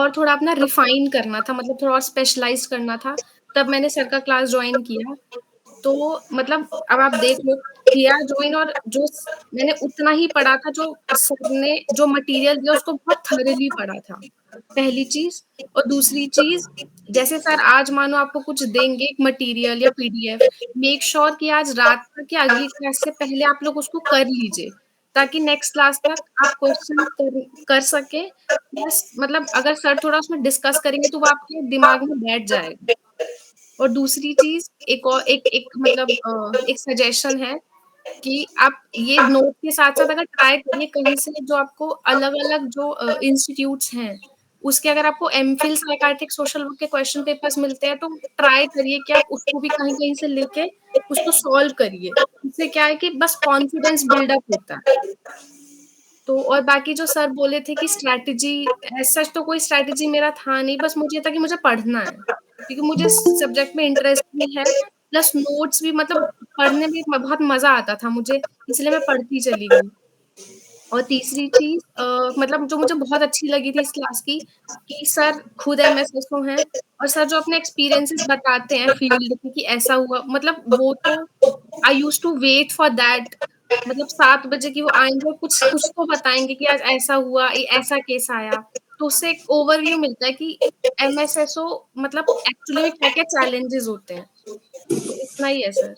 और थोड़ा अपना रिफाइन करना था, मतलब थोड़ा और स्पेशलाइज़ करना था, तब मैंने सर का क्लास जॉइन किया। तो मतलब अब आप देख लो, किया जॉइन और जो स मैंने उतना ही पढ़ा था जो सर ने जो मटीरियल दिया उसको बहुत थॉरली पढ़ा था, पहली चीज़। और दूसरी चीज़, जैसे सर आज मानो आपको कुछ देंगे एक मटीरियल या पीडीएफ, मेक श्योर कि आज रात तक या अगली क्लास से पहले आप लोग उसको कर लीजिए, ताकि नेक्स्ट क्लास तक आप क्वेश्चन कर सकें। प्लस मतलब अगर सर थोड़ा उसमें डिस्कस करेंगे तो वो आपके दिमाग में बैठ जाएगा। और दूसरी चीज़ एक और एक मतलब एक सजेशन है कि आप ये नोट के साथ-साथ अगर ट्राई करिए कहीं से जो आपको अलग-अलग जो इंस्टीट्यूट्स हैं, उसके अगर आपको एमफिल साइकियाट्रिक सोशल वर्क के क्वेश्चन पेपर्स मिलते हैं, तो ट्राई करिए कि आप उसको भी कहीं-कहीं से लेके उसको सॉल्व करिए। इससे क्या है कि बस कॉन्फिडेंस बिल्डअप होता है। तो और बाकी जो सर बोले थे कि स्ट्रैटेजी एज़ सच तो कोई स्ट्रैटेजी मेरा था नहीं, बस मुझे ये था कि मुझे पढ़ना है, क्योंकि मुझे इस सब्जेक्ट में इंटरेस्ट भी है, प्लस नोट्स भी मतलब पढ़ने में बहुत मज़ा आता था मुझे, इसलिए मैं पढ़ती चली गई। और तीसरी चीज़ मतलब जो मुझे बहुत अच्छी लगी थी इस क्लास की, कि सर खुद एमएसएसओ हैं और सर जो अपने एक्सपीरियंसेस बताते हैं फील्ड के कि ऐसा हुआ, मतलब वो तो I used to wait for that, मतलब 7 बजे की वो आएँगे और कुछ कुछ तो बताएँगे कि आज ऐसा हुआ, ये ऐसा केस आया। तो उससे एक ओवरव्यू मिलता है कि एमएसएसओ मतलब एक्चुअली में क्या-क्या चैलेंजेस होते हैं। तो इतना ही है सर।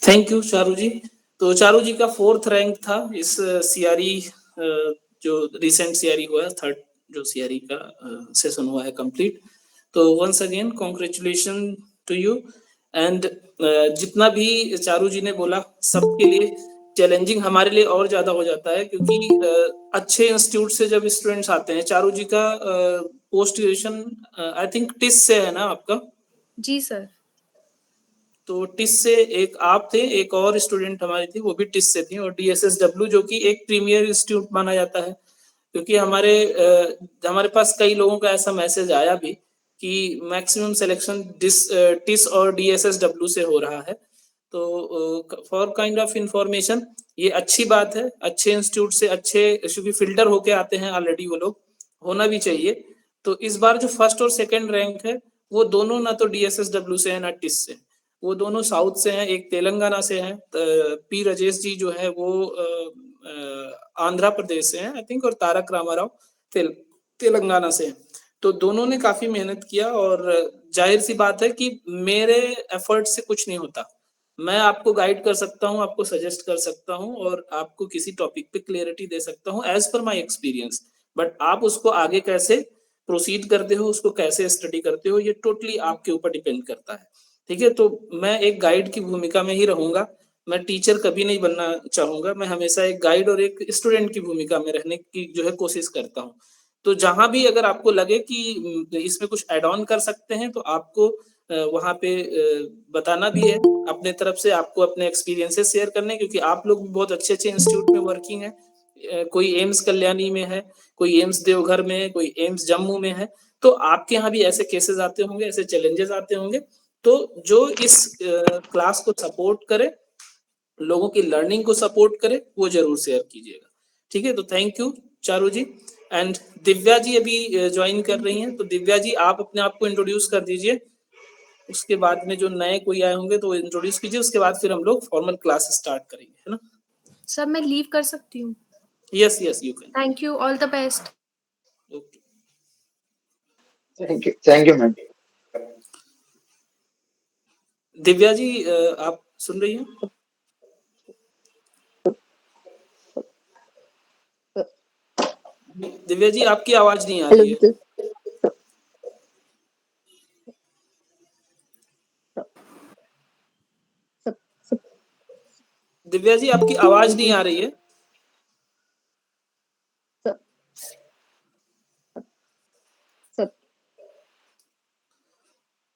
थैंक यू चारू जी। तो चारू जी का 4th रैंक था इस सीआरई जो रिसेंट सीआरई हुआ है, 3rd जो सीआरई का सेशन हुआ है कंप्लीट। तो once again congratulation to you. And जितना भी चारू जी ने बोला सबके लिए चैलेंजिंग हमारे लिए और ज्यादा हो जाता है, क्योंकि अच्छे इंस्टीट्यूट से जब स्टूडेंट्स आते हैं, चारू जी का post graduation I think TISS से है ना आपका? जी सर। तो टिस से एक आप थे, एक और स्टूडेंट हमारी थी, वो भी टिस से थी, और डीएसएसडब्ल्यू जो कि एक प्रीमियर इंस्टीट्यूट माना जाता है। क्योंकि हमारे पास कई लोगों का ऐसा मैसेज आया भी कि मैक्सिमम सिलेक्शन टिस और डीएसएसडब्ल्यू से हो रहा है। तो फॉर काइंड ऑफ इंफॉर्मेशन, ये अच्छी बात है, अच्छे इंस्टीट्यूट से अच्छे, क्योंकि फिल्टर होके आते हैं ऑलरेडी वो लोग, होना भी चाहिए। तो इस बार जो फर्स्ट और सेकंड रैंक है, वो दोनों ना तो डीएसएसडब्ल्यू से है ना टिस से, वो दोनों साउथ से हैं, एक तेलंगाना से हैं। पी राजेश जी जो है वो आंध्र प्रदेश से हैं आई थिंक, और तारक रामाराव तेलंगाना से हैं। तो दोनों ने काफी मेहनत किया, और जाहिर सी बात है कि मेरे एफर्ट से कुछ नहीं होता। मैं आपको गाइड कर सकता हूँ, आपको सजेस्ट कर सकता हूँ, और आपको किसी टॉपिक पे क्लियरिटी दे सकता हूँ as per my experience. But आप उसको आगे कैसे प्रोसीड करते हो, उसको कैसे स्टडी करते हो, ये टोटली आपके ऊपर डिपेंड करता है। ठीक है, तो मैं एक गाइड की भूमिका में ही रहूंगा। मैं टीचर कभी नहीं बनना चाहूंगा, मैं हमेशा एक गाइड और एक स्टूडेंट की भूमिका में रहने की जो है कोशिश करता हूँ। तो जहां भी अगर आपको लगे कि इसमें कुछ ऐड ऑन कर सकते हैं, तो आपको वहां पे बताना भी है अपने तरफ से, आपको अपने एक्सपीरियंसेस शेयर करने, क्योंकि आप लोग भी बहुत अच्छे अच्छे इंस्टीट्यूट में वर्किंग है। कोई एम्स कल्याणी में है, कोई एम्स देवघर में है, कोई एम्स जम्मू में है। तो आपके यहाँ भी ऐसे केसेस आते होंगे, ऐसे चैलेंजेस आते होंगे। तो जो इस क्लास को सपोर्ट करे, लोगों की लर्निंग को सपोर्ट करे, वो जरूर शेयर कीजिएगा। ठीक है, तो thank you Charu ji. And Divya ji अभी ज्वाइन कर रही हैं, तो दिव्या जी आप अपने आप को इंट्रोड्यूस कर दीजिए। उसके बाद में जो नए कोई आए होंगे तो इंट्रोड्यूस कीजिए, उसके बाद फिर हम लोग फॉर्मल क्लास स्टार्ट करेंगे, है ना? सर मैं लीव कर सकती हूँ? Yes yes you can. Thank you, all the best. Okay, thank you ma'am. Divya ji आप सुन रही हैं? दिव्या जी आपकी आवाज नहीं आ रही है। दिव्या जी आपकी आवाज नहीं आ रही है।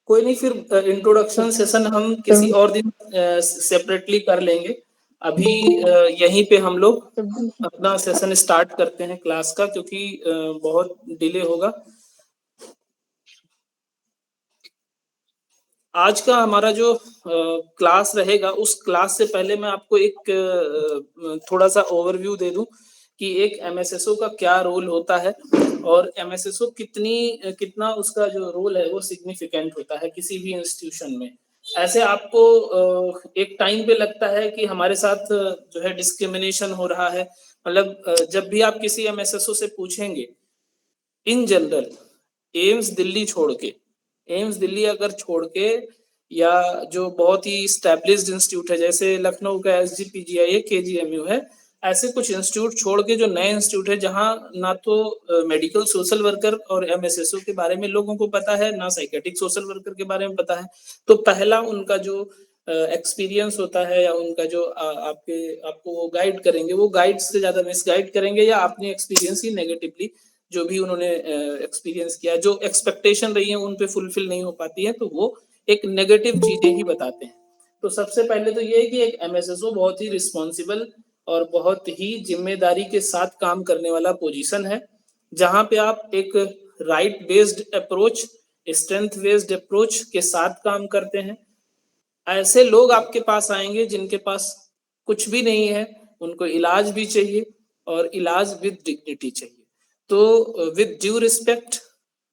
कोई नहीं, फिर इंट्रोडक्शन सेशन हम किसी और दिन सेपरेटली कर लेंगे। अभी यहीं पे हम लोग अपना सेशन स्टार्ट करते हैं क्लास का, क्योंकि बहुत डिले होगा। आज का हमारा जो क्लास रहेगा, उस क्लास से पहले मैं आपको एक थोड़ा सा ओवरव्यू दे दूं कि एक एमएसएसओ का क्या रोल होता है और एमएसएसओ कितना उसका जो रोल है वो सिग्निफिकेंट होता है किसी भी इंस्टीट्यूशन में। ऐसे आपको एक टाइम पे लगता है कि हमारे साथ जो है डिस्क्रिमिनेशन हो रहा है, मतलब जब भी आप किसी एमएसएसओ से पूछेंगे इन जनरल एम्स दिल्ली छोड़ के, एम्स दिल्ली अगर छोड़ के या जो बहुत ही एस्टैब्लिश्ड इंस्टीट्यूट है जैसे लखनऊ का एसजीपीजीआई है, केजीएमयू है, ऐसे कुछ इंस्टीट्यूट छोड़ के जो नए इंस्टीट्यूट है जहाँ ना तो मेडिकल सोशल वर्कर और एमएसएसओ के बारे में लोगों को पता है, ना साइकेट्रिक सोशल वर्कर के बारे में पता है, तो पहला उनका जो एक्सपीरियंस होता है या उनका जो आपको वो गाइड करेंगे, वो गाइड से ज्यादा मिसगाइड करेंगे या अपनी एक्सपीरियंस ही नेगेटिवली जो भी उन्होंने एक्सपीरियंस किया, जो एक्सपेक्टेशन रही है उन पे फुलफिल नहीं हो पाती है, तो वो एक नेगेटिव चीजें ही बताते हैं। तो सबसे पहले तो ये है कि एक एमएसएसओ बहुत ही रिस्पॉन्सिबल और बहुत ही जिम्मेदारी के साथ काम करने वाला पोजीशन है, जहां पे आप एक right based approach, strength based approach के साथ काम करते हैं। ऐसे लोग आपके पास आएंगे जिनके पास कुछ भी नहीं है, उनको इलाज भी चाहिए और इलाज विद डिग्निटी चाहिए। तो with due respect,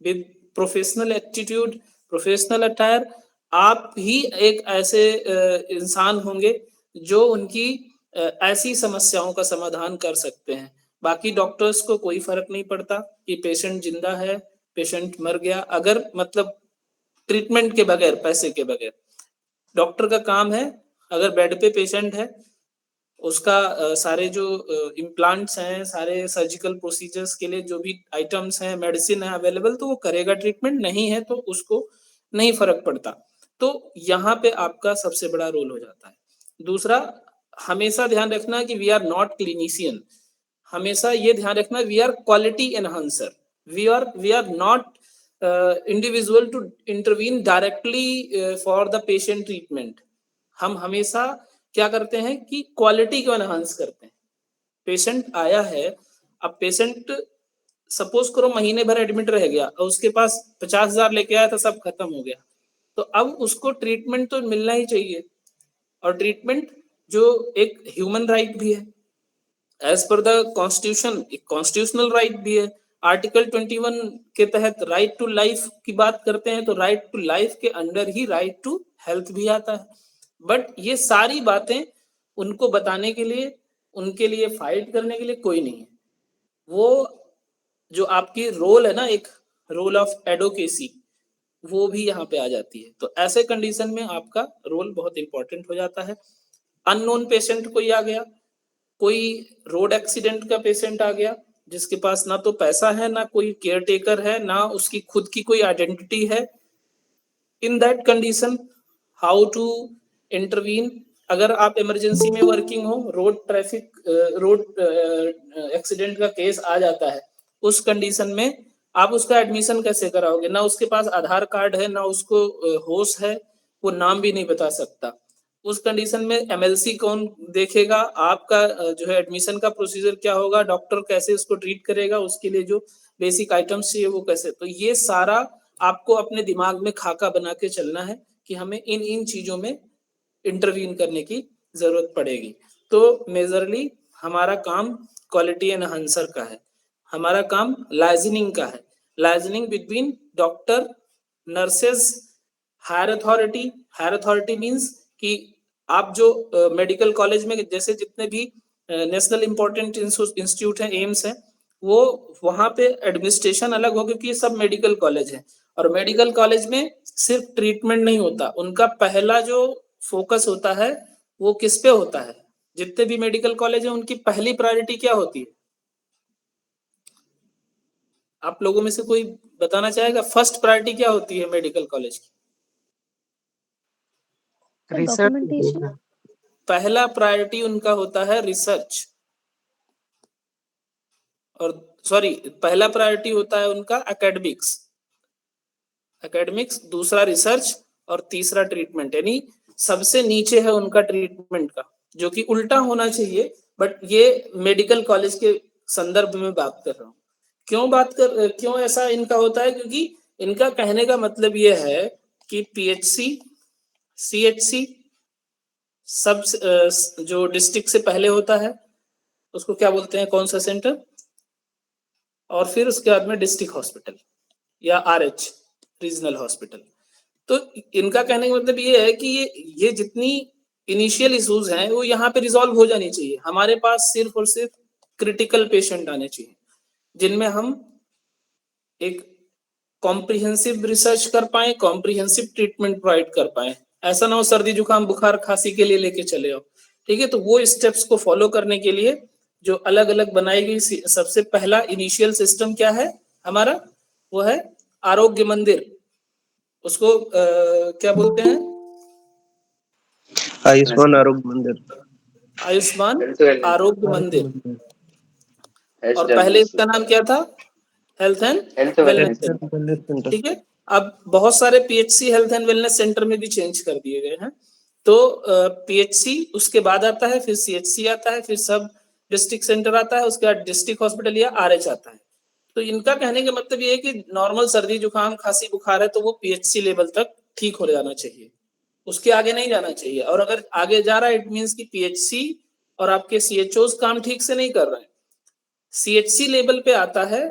with professional attitude, professional attire, आप ही एक ऐसे इंसान होंगे जो उनकी ऐसी समस्याओं का समाधान कर सकते हैं। बाकी डॉक्टर्स को कोई फर्क नहीं पड़ता कि पेशेंट जिंदा है, पेशेंट मर गया, अगर मतलब ट्रीटमेंट के बगैर, पैसे के बगैर। डॉक्टर का काम है, अगर बेड पे पेशेंट है उसका सारे जो इम्प्लांट्स हैं, सारे सर्जिकल प्रोसीजर्स के लिए जो भी आइटम्स हैं, मेडिसिन है अवेलेबल, तो वो करेगा ट्रीटमेंट, नहीं है तो उसको नहीं फर्क पड़ता। तो यहाँ पे आपका सबसे बड़ा रोल हो जाता है। दूसरा, हमेशा ध्यान रखना कि वी आर नॉट क्लिनिशियन, हमेशा ये ध्यान रखना we are quality enhancer, we are not individual to intervene directly for the patient treatment. हम हमेशा क्या करते हैं कि क्वालिटी को एनहांस करते हैं। पेशेंट आया है, अब पेशेंट सपोज करो महीने भर एडमिट रह गया और उसके पास 50,000 लेके आया था, सब खत्म हो गया, तो अब उसको ट्रीटमेंट तो मिलना ही चाहिए, और ट्रीटमेंट जो एक ह्यूमन राइट भी है, एज पर द कॉन्स्टिट्यूशन एक कॉन्स्टिट्यूशनल राइट भी है। आर्टिकल 21 के तहत राइट टू लाइफ की बात करते हैं, तो राइट टू लाइफ के अंडर ही राइट टू हेल्थ भी आता है। बट ये सारी बातें उनको बताने के लिए, उनके लिए फाइट करने के लिए कोई नहीं है। वो जो आपकी रोल है ना, एक रोल ऑफ एडवोकेसी, वो भी यहाँ पे आ जाती है। तो ऐसे कंडीशन में आपका रोल बहुत इंपॉर्टेंट हो जाता है। अननोन पेशेंट कोई आ गया, कोई रोड एक्सीडेंट का पेशेंट आ गया जिसके पास ना तो पैसा है, ना कोई केयर टेकर है, ना उसकी खुद की कोई आइडेंटिटी है, in that condition how to intervene. अगर आप इमरजेंसी में वर्किंग हो, रोड एक्सीडेंट का केस आ जाता है, उस कंडीशन में आप उसका एडमिशन कैसे कराओगे? ना उसके पास आधार कार्ड है, ना उसको होश है, वो नाम भी नहीं बता सकता। उस कंडीशन में एमएलसी कौन देखेगा? आपका जो है एडमिशन का प्रोसीजर क्या होगा, डॉक्टर कैसे उसको ट्रीट करेगा, उसके लिए जो बेसिक आइटम्स चाहिए वो कैसे, तो ये सारा आपको अपने दिमाग में खाका बना के चलना है कि हमें इन इन चीजों में इंटरवीन करने की जरूरत पड़ेगी। तो मेजरली हमारा काम क्वालिटी एनहांसर का है, हमारा काम लाइजनिंग का है, liaisoning between doctor, nurses, higher authority. Higher authority means कि आप जो मेडिकल कॉलेज में जैसे जितने भी नेशनल इंपॉर्टेंट इंस्टीट्यूट है, एम्स है, वो वहां पे एडमिनिस्ट्रेशन अलग हो, क्योंकि ये सब मेडिकल कॉलेज है, और मेडिकल कॉलेज में सिर्फ ट्रीटमेंट नहीं होता, उनका पहला जो फोकस होता है वो किस पे होता है? जितने भी मेडिकल कॉलेज है उनकी पहली प्रायोरिटी क्या होती है? आप लोगों में से कोई बताना चाहेगा फर्स्ट प्रायोरिटी क्या होती है मेडिकल कॉलेज की? रिसर्च। पहला प्रायोरिटी उनका होता है रिसर्च, और सॉरी, पहला प्रायोरिटी होता है उनका एकेडमिक्स, दूसरा रिसर्च और तीसरा ट्रीटमेंट, यानी सबसे नीचे है उनका ट्रीटमेंट का, जो कि उल्टा होना चाहिए, बट ये मेडिकल कॉलेज के संदर्भ में बात कर रहा हूँ। क्यों ऐसा इनका होता है? क्योंकि इनका कहने का मतलब ये है कि पीएचसी, सीएचसी सब जो डिस्ट्रिक्ट से पहले होता है, उसको क्या बोलते हैं, कौन सा सेंटर, और फिर उसके बाद में डिस्ट्रिक्ट हॉस्पिटल या RH रीजनल हॉस्पिटल। तो इनका कहने का मतलब ये है कि ये जितनी इनिशियल इश्यूज हैं वो यहाँ पे रिजॉल्व हो जानी चाहिए। हमारे पास सिर्फ और सिर्फ क्रिटिकल पेशेंट आने चाहिए जिनमें हम एक कॉम्प्रिहेंसिव रिसर्च कर पाए, कॉम्प्रिहेंसिव ट्रीटमेंट प्रोवाइड कर पाए। ऐसा ना हो सर्दी जुकाम बुखार खांसी के लिए लेके चले आओ, ठीक है। तो वो स्टेप्स को फॉलो करने के लिए जो अलग अलग बनाई गई सबसे पहला इनिशियल सिस्टम क्या है हमारा, वो है आरोग्य मंदिर। उसको क्या बोलते हैं, आयुष्मान आरोग्य मंदिर, आयुष्मान आरोग्य मंदिर। और पहले इसका नाम क्या था, हेल्थ एंड वेलनेस सेंटर, ठीक है। अब बहुत सारे PHC health and wellness centre में भी चेंज कर दिए गए हैं। तो PHC उसके बाद आता है, फिर CHC आता है, फिर सब डिस्ट्रिक्ट सेंटर आता है, उसके बाद डिस्ट्रिक्ट हॉस्पिटल या RH आता है। तो इनका कहने का मतलब ये है कि नॉर्मल सर्दी जुकाम खांसी बुखार है तो वो PHC लेवल तक ठीक हो जाना चाहिए, उसके आगे नहीं जाना चाहिए। और अगर आगे जा रहा है इट मीन्स कि PHC और आपके CHOs काम ठीक से नहीं कर रहे हैं। CHC लेवल पे आता है,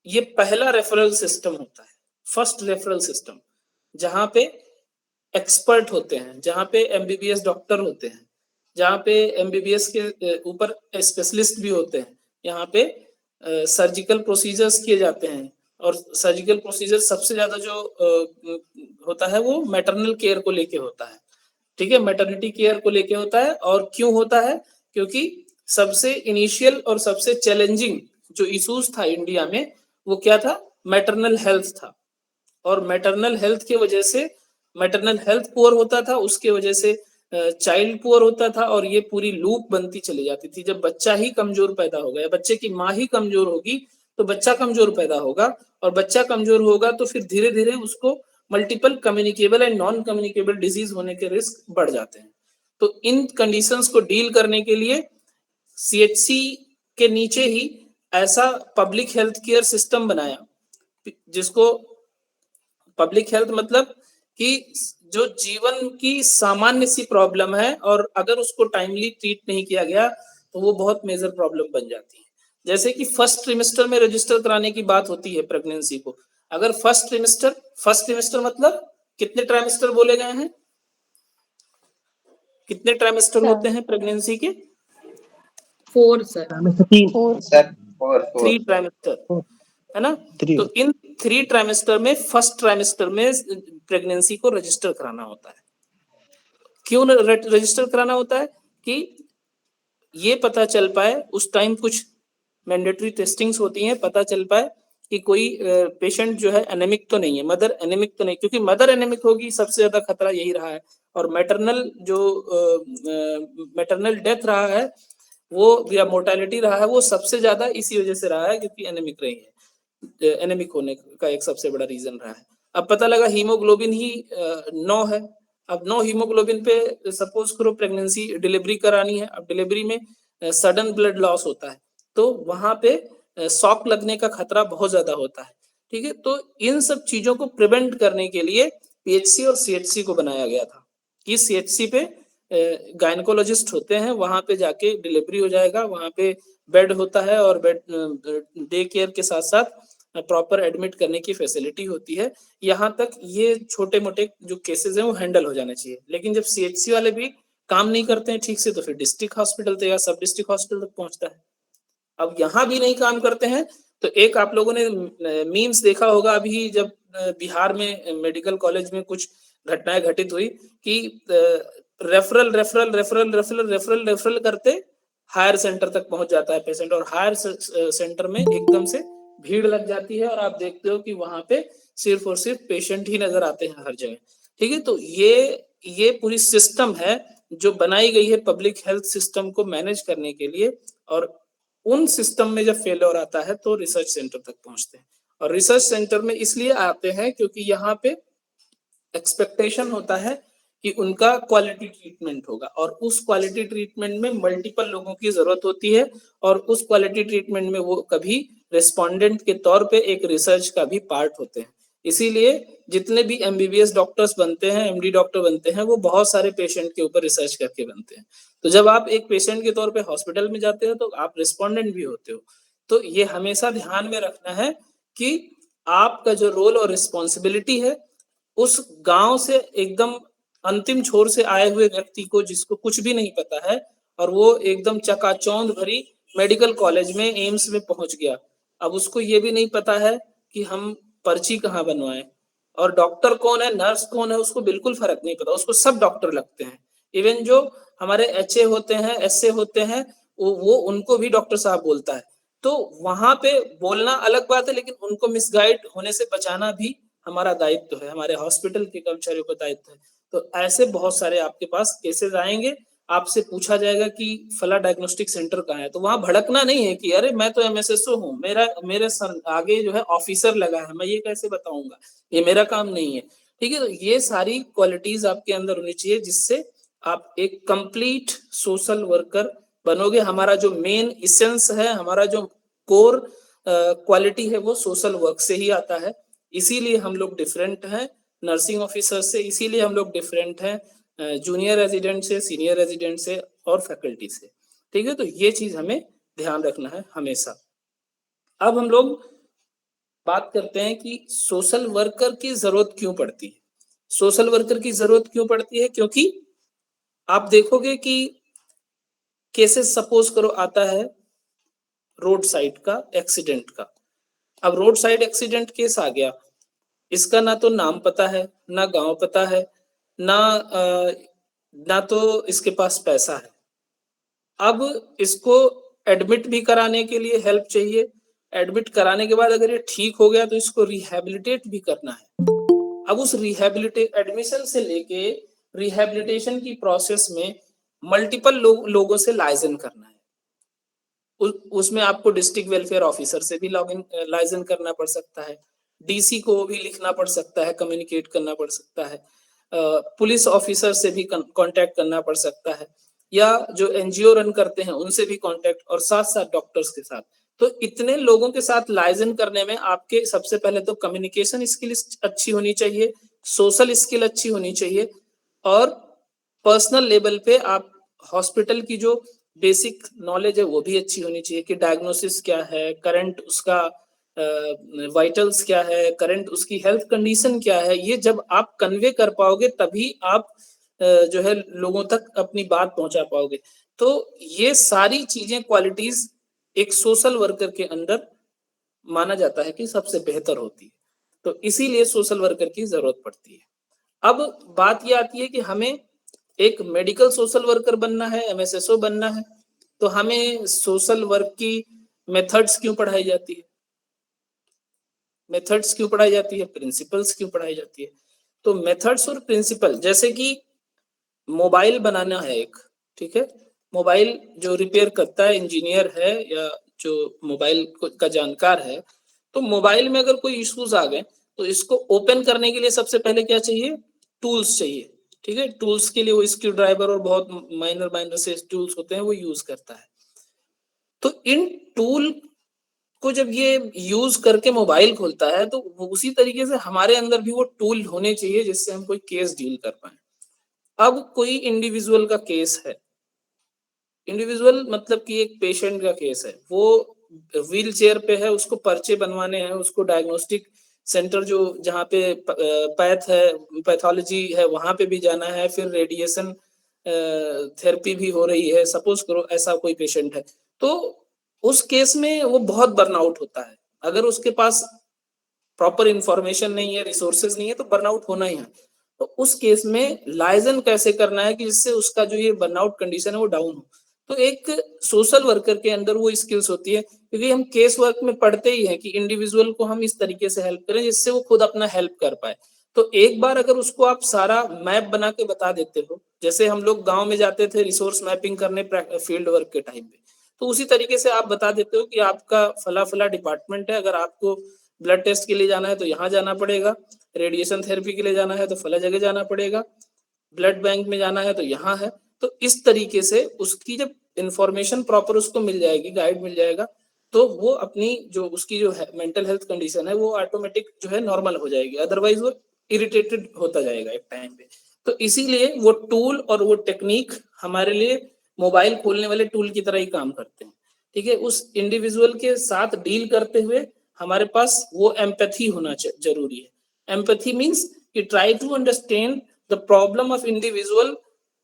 ये पहला रेफरल सिस्टम होता है, फर्स्ट रेफरल सिस्टम, जहां पे एक्सपर्ट होते हैं, जहां पे MBBS डॉक्टर होते हैं, जहां पे MBBS के ऊपर स्पेशलिस्ट भी होते हैं। यहाँ पे सर्जिकल प्रोसीजर्स किए जाते हैं, और सर्जिकल प्रोसीजर सबसे ज्यादा जो होता है वो मैटरनल केयर को लेके होता है, ठीक है, मैटरनिटी केयर को लेके होता है। और क्यों होता है, क्योंकि सबसे इनिशियल और सबसे चैलेंजिंग जो इश्यूज था इंडिया में वो क्या था, मैटरनल हेल्थ था। और मैटरनल हेल्थ की वजह से मैटरनल हेल्थ पुअर होता था, उसके वजह से चाइल्ड पुअर होता था, और ये पूरी लूप बनती चली जाती थी। जब बच्चा ही कमजोर पैदा होगा या बच्चे की माँ ही कमजोर होगी तो बच्चा कमजोर पैदा होगा, और बच्चा कमजोर होगा तो फिर धीरे धीरे उसको multiple communicable and non communicable disease होने के रिस्क बढ़ जाते हैं। तो इन कंडीशंस को डील करने के लिए CHC के नीचे ही ऐसा पब्लिक हेल्थ केयर सिस्टम बनाया, जिसको पब्लिक हेल्थ मतलब कि जो जीवन की सामान्य सी प्रॉब्लम है और अगर उसको टाइमली ट्रीट नहीं किया गया तो वो बहुत मेजर प्रॉब्लम बन जाती है। जैसे कि फर्स्ट ट्रिमेस्टर में रजिस्टर कराने की बात होती है प्रेगनेंसी को, अगर फर्स्ट ट्रिमेस्टर मतलब कितने ट्राइमेस्टर बोले गए हैं, कितने ट्राइमेस्टर होते हैं प्रेगनेंसी के, 4 सर, 3 ट्राइमेस्टर है ना। तो इन 3 ट्राइमेस्टर में फर्स्ट ट्राइमेस्टर में प्रेगनेंसी को रजिस्टर कराना होता है। क्यों रजिस्टर कराना होता है कि ये पता चल पाए, उस टाइम कुछ मैंडेटरी टेस्टिंग्स होती हैं, पता चल पाए कि कोई पेशेंट जो है एनेमिक तो नहीं है, मदर एनेमिक तो नहीं, क्योंकि मदर एनेमिक होगी सबसे ज्यादा खतरा यही रहा है। और मैटरनल जो मैटरनल डेथ रहा है वो या मोर्टेलिटी रहा है वो सबसे ज्यादा इसी वजह से रहा है क्योंकि एनेमिक रही है, एनेमिक होने का एक सबसे बड़ा रीजन रहा है। अब पता लगा हीमोग्लोबिन ही 9 है, अब 9 हीमोग्लोबिन पे सपोज करो प्रेगनेंसी डिलीवरी करानी है, अब डिलीवरी में सडन ब्लड लॉस होता है तो वहां पे शॉक लगने का खतरा बहुत ज्यादा होता है, ठीक है। तो इन सब चीजों को प्रिवेंट करने के लिए PHC और CHC को बनाया गया था कि CHC पे गायनेकोलॉजिस्ट होते हैं, वहां पे जाके डिलीवरी हो जाएगा, वहां पे बेड होता है और बेड डे केयर के साथ साथ प्रॉपर एडमिट करने की फैसिलिटी होती है। यहाँ तक ये छोटे मोटे जो केसेस हैं वो हैंडल हो जाने चाहिए। लेकिन जब CHC वाले भी काम नहीं करते हैं ठीक से तो फिर डिस्ट्रिक्ट हॉस्पिटल तक या सब डिस्ट्रिक्ट हॉस्पिटल तक पहुंचता है। अब यहाँ भी नहीं काम करते हैं तो एक आप लोगों ने मीम्स देखा होगा अभी जब बिहार में मेडिकल कॉलेज में कुछ घटनाएं घटित हुई कि रेफरल करते हायर सेंटर तक पहुंच जाता है पेशेंट, और हायर सेंटर में एकदम से भीड़ लग जाती है और आप देखते हो कि वहां पे सिर्फ और सिर्फ पेशेंट ही नजर आते हैं हर जगह, ठीक है। तो ये पूरी सिस्टम है जो बनाई गई है पब्लिक हेल्थ सिस्टम को मैनेज करने के लिए, और उन सिस्टम में जब फेलियर आता है तो रिसर्च सेंटर तक पहुंचते हैं। और रिसर्च सेंटर में इसलिए आते हैं क्योंकि यहाँ पे एक्सपेक्टेशन होता है कि उनका क्वालिटी ट्रीटमेंट होगा, और उस क्वालिटी ट्रीटमेंट में मल्टीपल लोगों की जरूरत होती है, और उस क्वालिटी ट्रीटमेंट में वो कभी रेस्पोंडेंट के तौर पे एक रिसर्च का भी पार्ट होते हैं। इसीलिए जितने भी MBBS डॉक्टर्स बनते हैं, MD डॉक्टर बनते हैं, वो बहुत सारे पेशेंट के ऊपर रिसर्च करके बनते हैं। तो जब आप एक पेशेंट के तौर पे हॉस्पिटल में जाते हो तो आप रिस्पोंडेंट भी होते हो। तो ये हमेशा ध्यान में रखना है कि आपका जो रोल और रिस्पॉन्सिबिलिटी है, उस गाँव से एकदम अंतिम छोर से आए हुए व्यक्ति को जिसको कुछ भी नहीं पता है और वो एकदम चकाचौंध भरी मेडिकल कॉलेज में, एम्स में पहुँच गया। अब उसको ये भी नहीं पता है कि हम पर्ची कहाँ बनवाएँ और डॉक्टर कौन है, नर्स कौन है, उसको बिल्कुल फ़र्क नहीं पता, उसको सब डॉक्टर लगते हैं। इवन जो हमारे एचए होते हैं, एसए होते हैं, वो उनको भी डॉक्टर साहब बोलता है। तो वहाँ पे बोलना अलग बात है, लेकिन उनको मिसगाइड होने से बचाना भी हमारा दायित्व है, हमारे हॉस्पिटल के कर्मचारियों का दायित्व है। तो ऐसे बहुत सारे आपके पास केसेज़ आएँगे, आपसे पूछा जाएगा कि फला डायग्नोस्टिक सेंटर कहाँ है? तो वहाँ भड़कना नहीं है कि अरे मैं तो एमएसएसओ हूँ, मेरे सर आगे जो है ऑफिसर लगा है, मैं ये कैसे बताऊँगा? ये मेरा काम नहीं है। ठीक है? तो ये सारी क्वालिटीज़ आपके अंदर होनी चाहिए जिससे आप एक कंप्लीट सोशल वर्कर बनोगे। हमारा जो मेन एसेंस है, हमारा जो कोर क्वालिटी है वो सोशल वर्क से ही आता है। इसीलिए हम लोग डिफरेंट हैं नर्सिंग ऑफिसर से, इसीलिए हम लोग डिफरेंट हैं जूनियर रेज़िडेंट से, सीनियर रेज़िडेंट से और फैकल्टी से। ठीक है? तो ये चीज़ हमें ध्यान रखना है हमेशा। अब हम लोग बात करते हैं कि सोशल वर्कर की ज़रूरत क्यों पड़ती है? सोशल वर्कर की ज़रूरत क्यों पड़ती है? क्योंकि आप देखोगे कि केसेस सपोज़ करो आता है रोड साइड का एक्सीडेंट का। अब रोड साइड एक्सीडेंट केस आ गया, इसका ना तो नाम पता है, ना गाँव पता है, ना तो इसके पास पैसा है। अब इसको एडमिट भी कराने के लिए हेल्प चाहिए, एडमिट कराने के बाद अगर ये ठीक हो गया तो इसको रिहैबिलिटेट भी करना है। अब उस एडमिशन से लेके रिहैबिलिटेशन की प्रोसेस में मल्टीपल लोगों से लाइज़न करना है। उसमें आपको डिस्ट्रिक्ट वेलफेयर ऑफिसर से भी लाइज़न करना पड़ सकता है, डीसी को भी लिखना पड़ सकता है, कम्युनिकेट करना पड़ सकता है, पुलिस ऑफिसर से भी कॉन्टैक्ट करना पड़ सकता है या जो एनजीओ रन करते हैं उनसे भी कॉन्टैक्ट और साथ-साथ डॉक्टर्स के साथ। तो इतने लोगों के साथ लाइज़न करने में आपके सबसे पहले तो कम्युनिकेशन स्किल्स अच्छी होनी चाहिए, सोशल स्किल अच्छी होनी चाहिए और पर्सनल लेवल पे आप हॉस्पिटल की जो बेसिक नॉलेज है वो भी अच्छी होनी चाहिए कि डायग्नोसिस क्या है, करंट उसका वाइटल्स क्या है, करंट उसकी हेल्थ कंडीशन क्या है, ये जब आप कन्वे कर पाओगे तभी आप जो है लोगों तक अपनी बात पहुंचा पाओगे। तो ये सारी चीजें क्वालिटीज एक सोशल वर्कर के अंदर माना जाता है कि सबसे बेहतर होती है। तो इसीलिए सोशल वर्कर की जरूरत पड़ती है। अब बात ये आती है कि हमें एक मेडिकल सोशल वर्कर बनना है, एमएसएसओ बनना है, तो हमें सोशल वर्क की मेथड्स क्यों पढ़ाई जाती है? मेथड्स क्यों पढ़ाई जाती है? प्रिंसिपल्स क्यों पढ़ाई जाती है? तो मेथड्स और प्रिंसिपल जैसे कि मोबाइल बनाना है एक, ठीक है? मोबाइल जो रिपेयर करता है इंजीनियर है या जो मोबाइल का जानकार है, तो मोबाइल में अगर कोई इश्यूज आ गए तो इसको ओपन करने के लिए सबसे पहले क्या चाहिए? टूल्स चाहिए, ठीक है? टूल्स के लिए वो स्क्रू ड्राइवर और बहुत माइनर माइनर से टूल्स होते हैं वो यूज करता है। तो इन टूल को जब ये यूज करके मोबाइल खोलता है तो उसी तरीके से हमारे अंदर भी वो टूल होने चाहिए जिससे हम कोई केस डील कर पाए। अब कोई इंडिविजुअल का केस है, इंडिविजुअल मतलब कि एक पेशेंट का केस है, वो व्हील चेयर पे है, उसको पर्चे बनवाने हैं, उसको डायग्नोस्टिक सेंटर जो जहाँ पे पैथ है, पैथोलॉजी है, वहाँ पे भी जाना है, फिर रेडिएशन थेरेपी भी हो रही है, सपोज करो ऐसा कोई पेशेंट है। तो उस केस में वो बहुत बर्नआउट होता है। अगर उसके पास प्रॉपर इन्फॉर्मेशन नहीं है, रिसोर्सेज नहीं है तो बर्नआउट होना ही है। तो उस केस में लाइजन कैसे करना है कि जिससे उसका जो ये बर्नआउट कंडीशन है वो डाउन हो। तो एक सोशल वर्कर के अंदर वो स्किल्स होती है क्योंकि हम केस वर्क में पढ़ते ही हैं कि इंडिविजुअल को हम इस तरीके से हेल्प करें जिससे वो खुद अपना हेल्प कर पाए। तो एक बार अगर उसको आप सारा मैप बना के बता देते हो, जैसे हम लोग गाँव में जाते थे रिसोर्स मैपिंग करने फील्ड वर्क के टाइम पे, तो उसी तरीके से आप बता देते हो कि आपका फला-फला डिपार्टमेंट है, अगर आपको ब्लड टेस्ट के लिए जाना है तो यहाँ जाना पड़ेगा, रेडिएशन थेरेपी के लिए जाना है तो फला जगह जाना पड़ेगा, ब्लड बैंक में जाना है तो यहाँ है। तो इस तरीके से उसकी जब इन्फॉर्मेशन प्रॉपर उसको मिल जाएगी, गाइड मिल जाएगा, तो वो अपनी जो उसकी जो है मेंटल हेल्थ कंडीशन है वो ऑटोमेटिक जो है नॉर्मल हो जाएगी, अदरवाइज वो इरिटेटेड होता जाएगा एक टाइम पे। तो इसीलिए वो टूल और वो टेक्निक हमारे लिए मोबाइल खोलने वाले टूल की तरह ही काम करते हैं, ठीक है? उस इंडिविजुअल के साथ डील करते हुए हमारे पास वो एम्पैथी होना ज़रूरी है। एम्पैथी मीन्स कि try to understand the problem of individual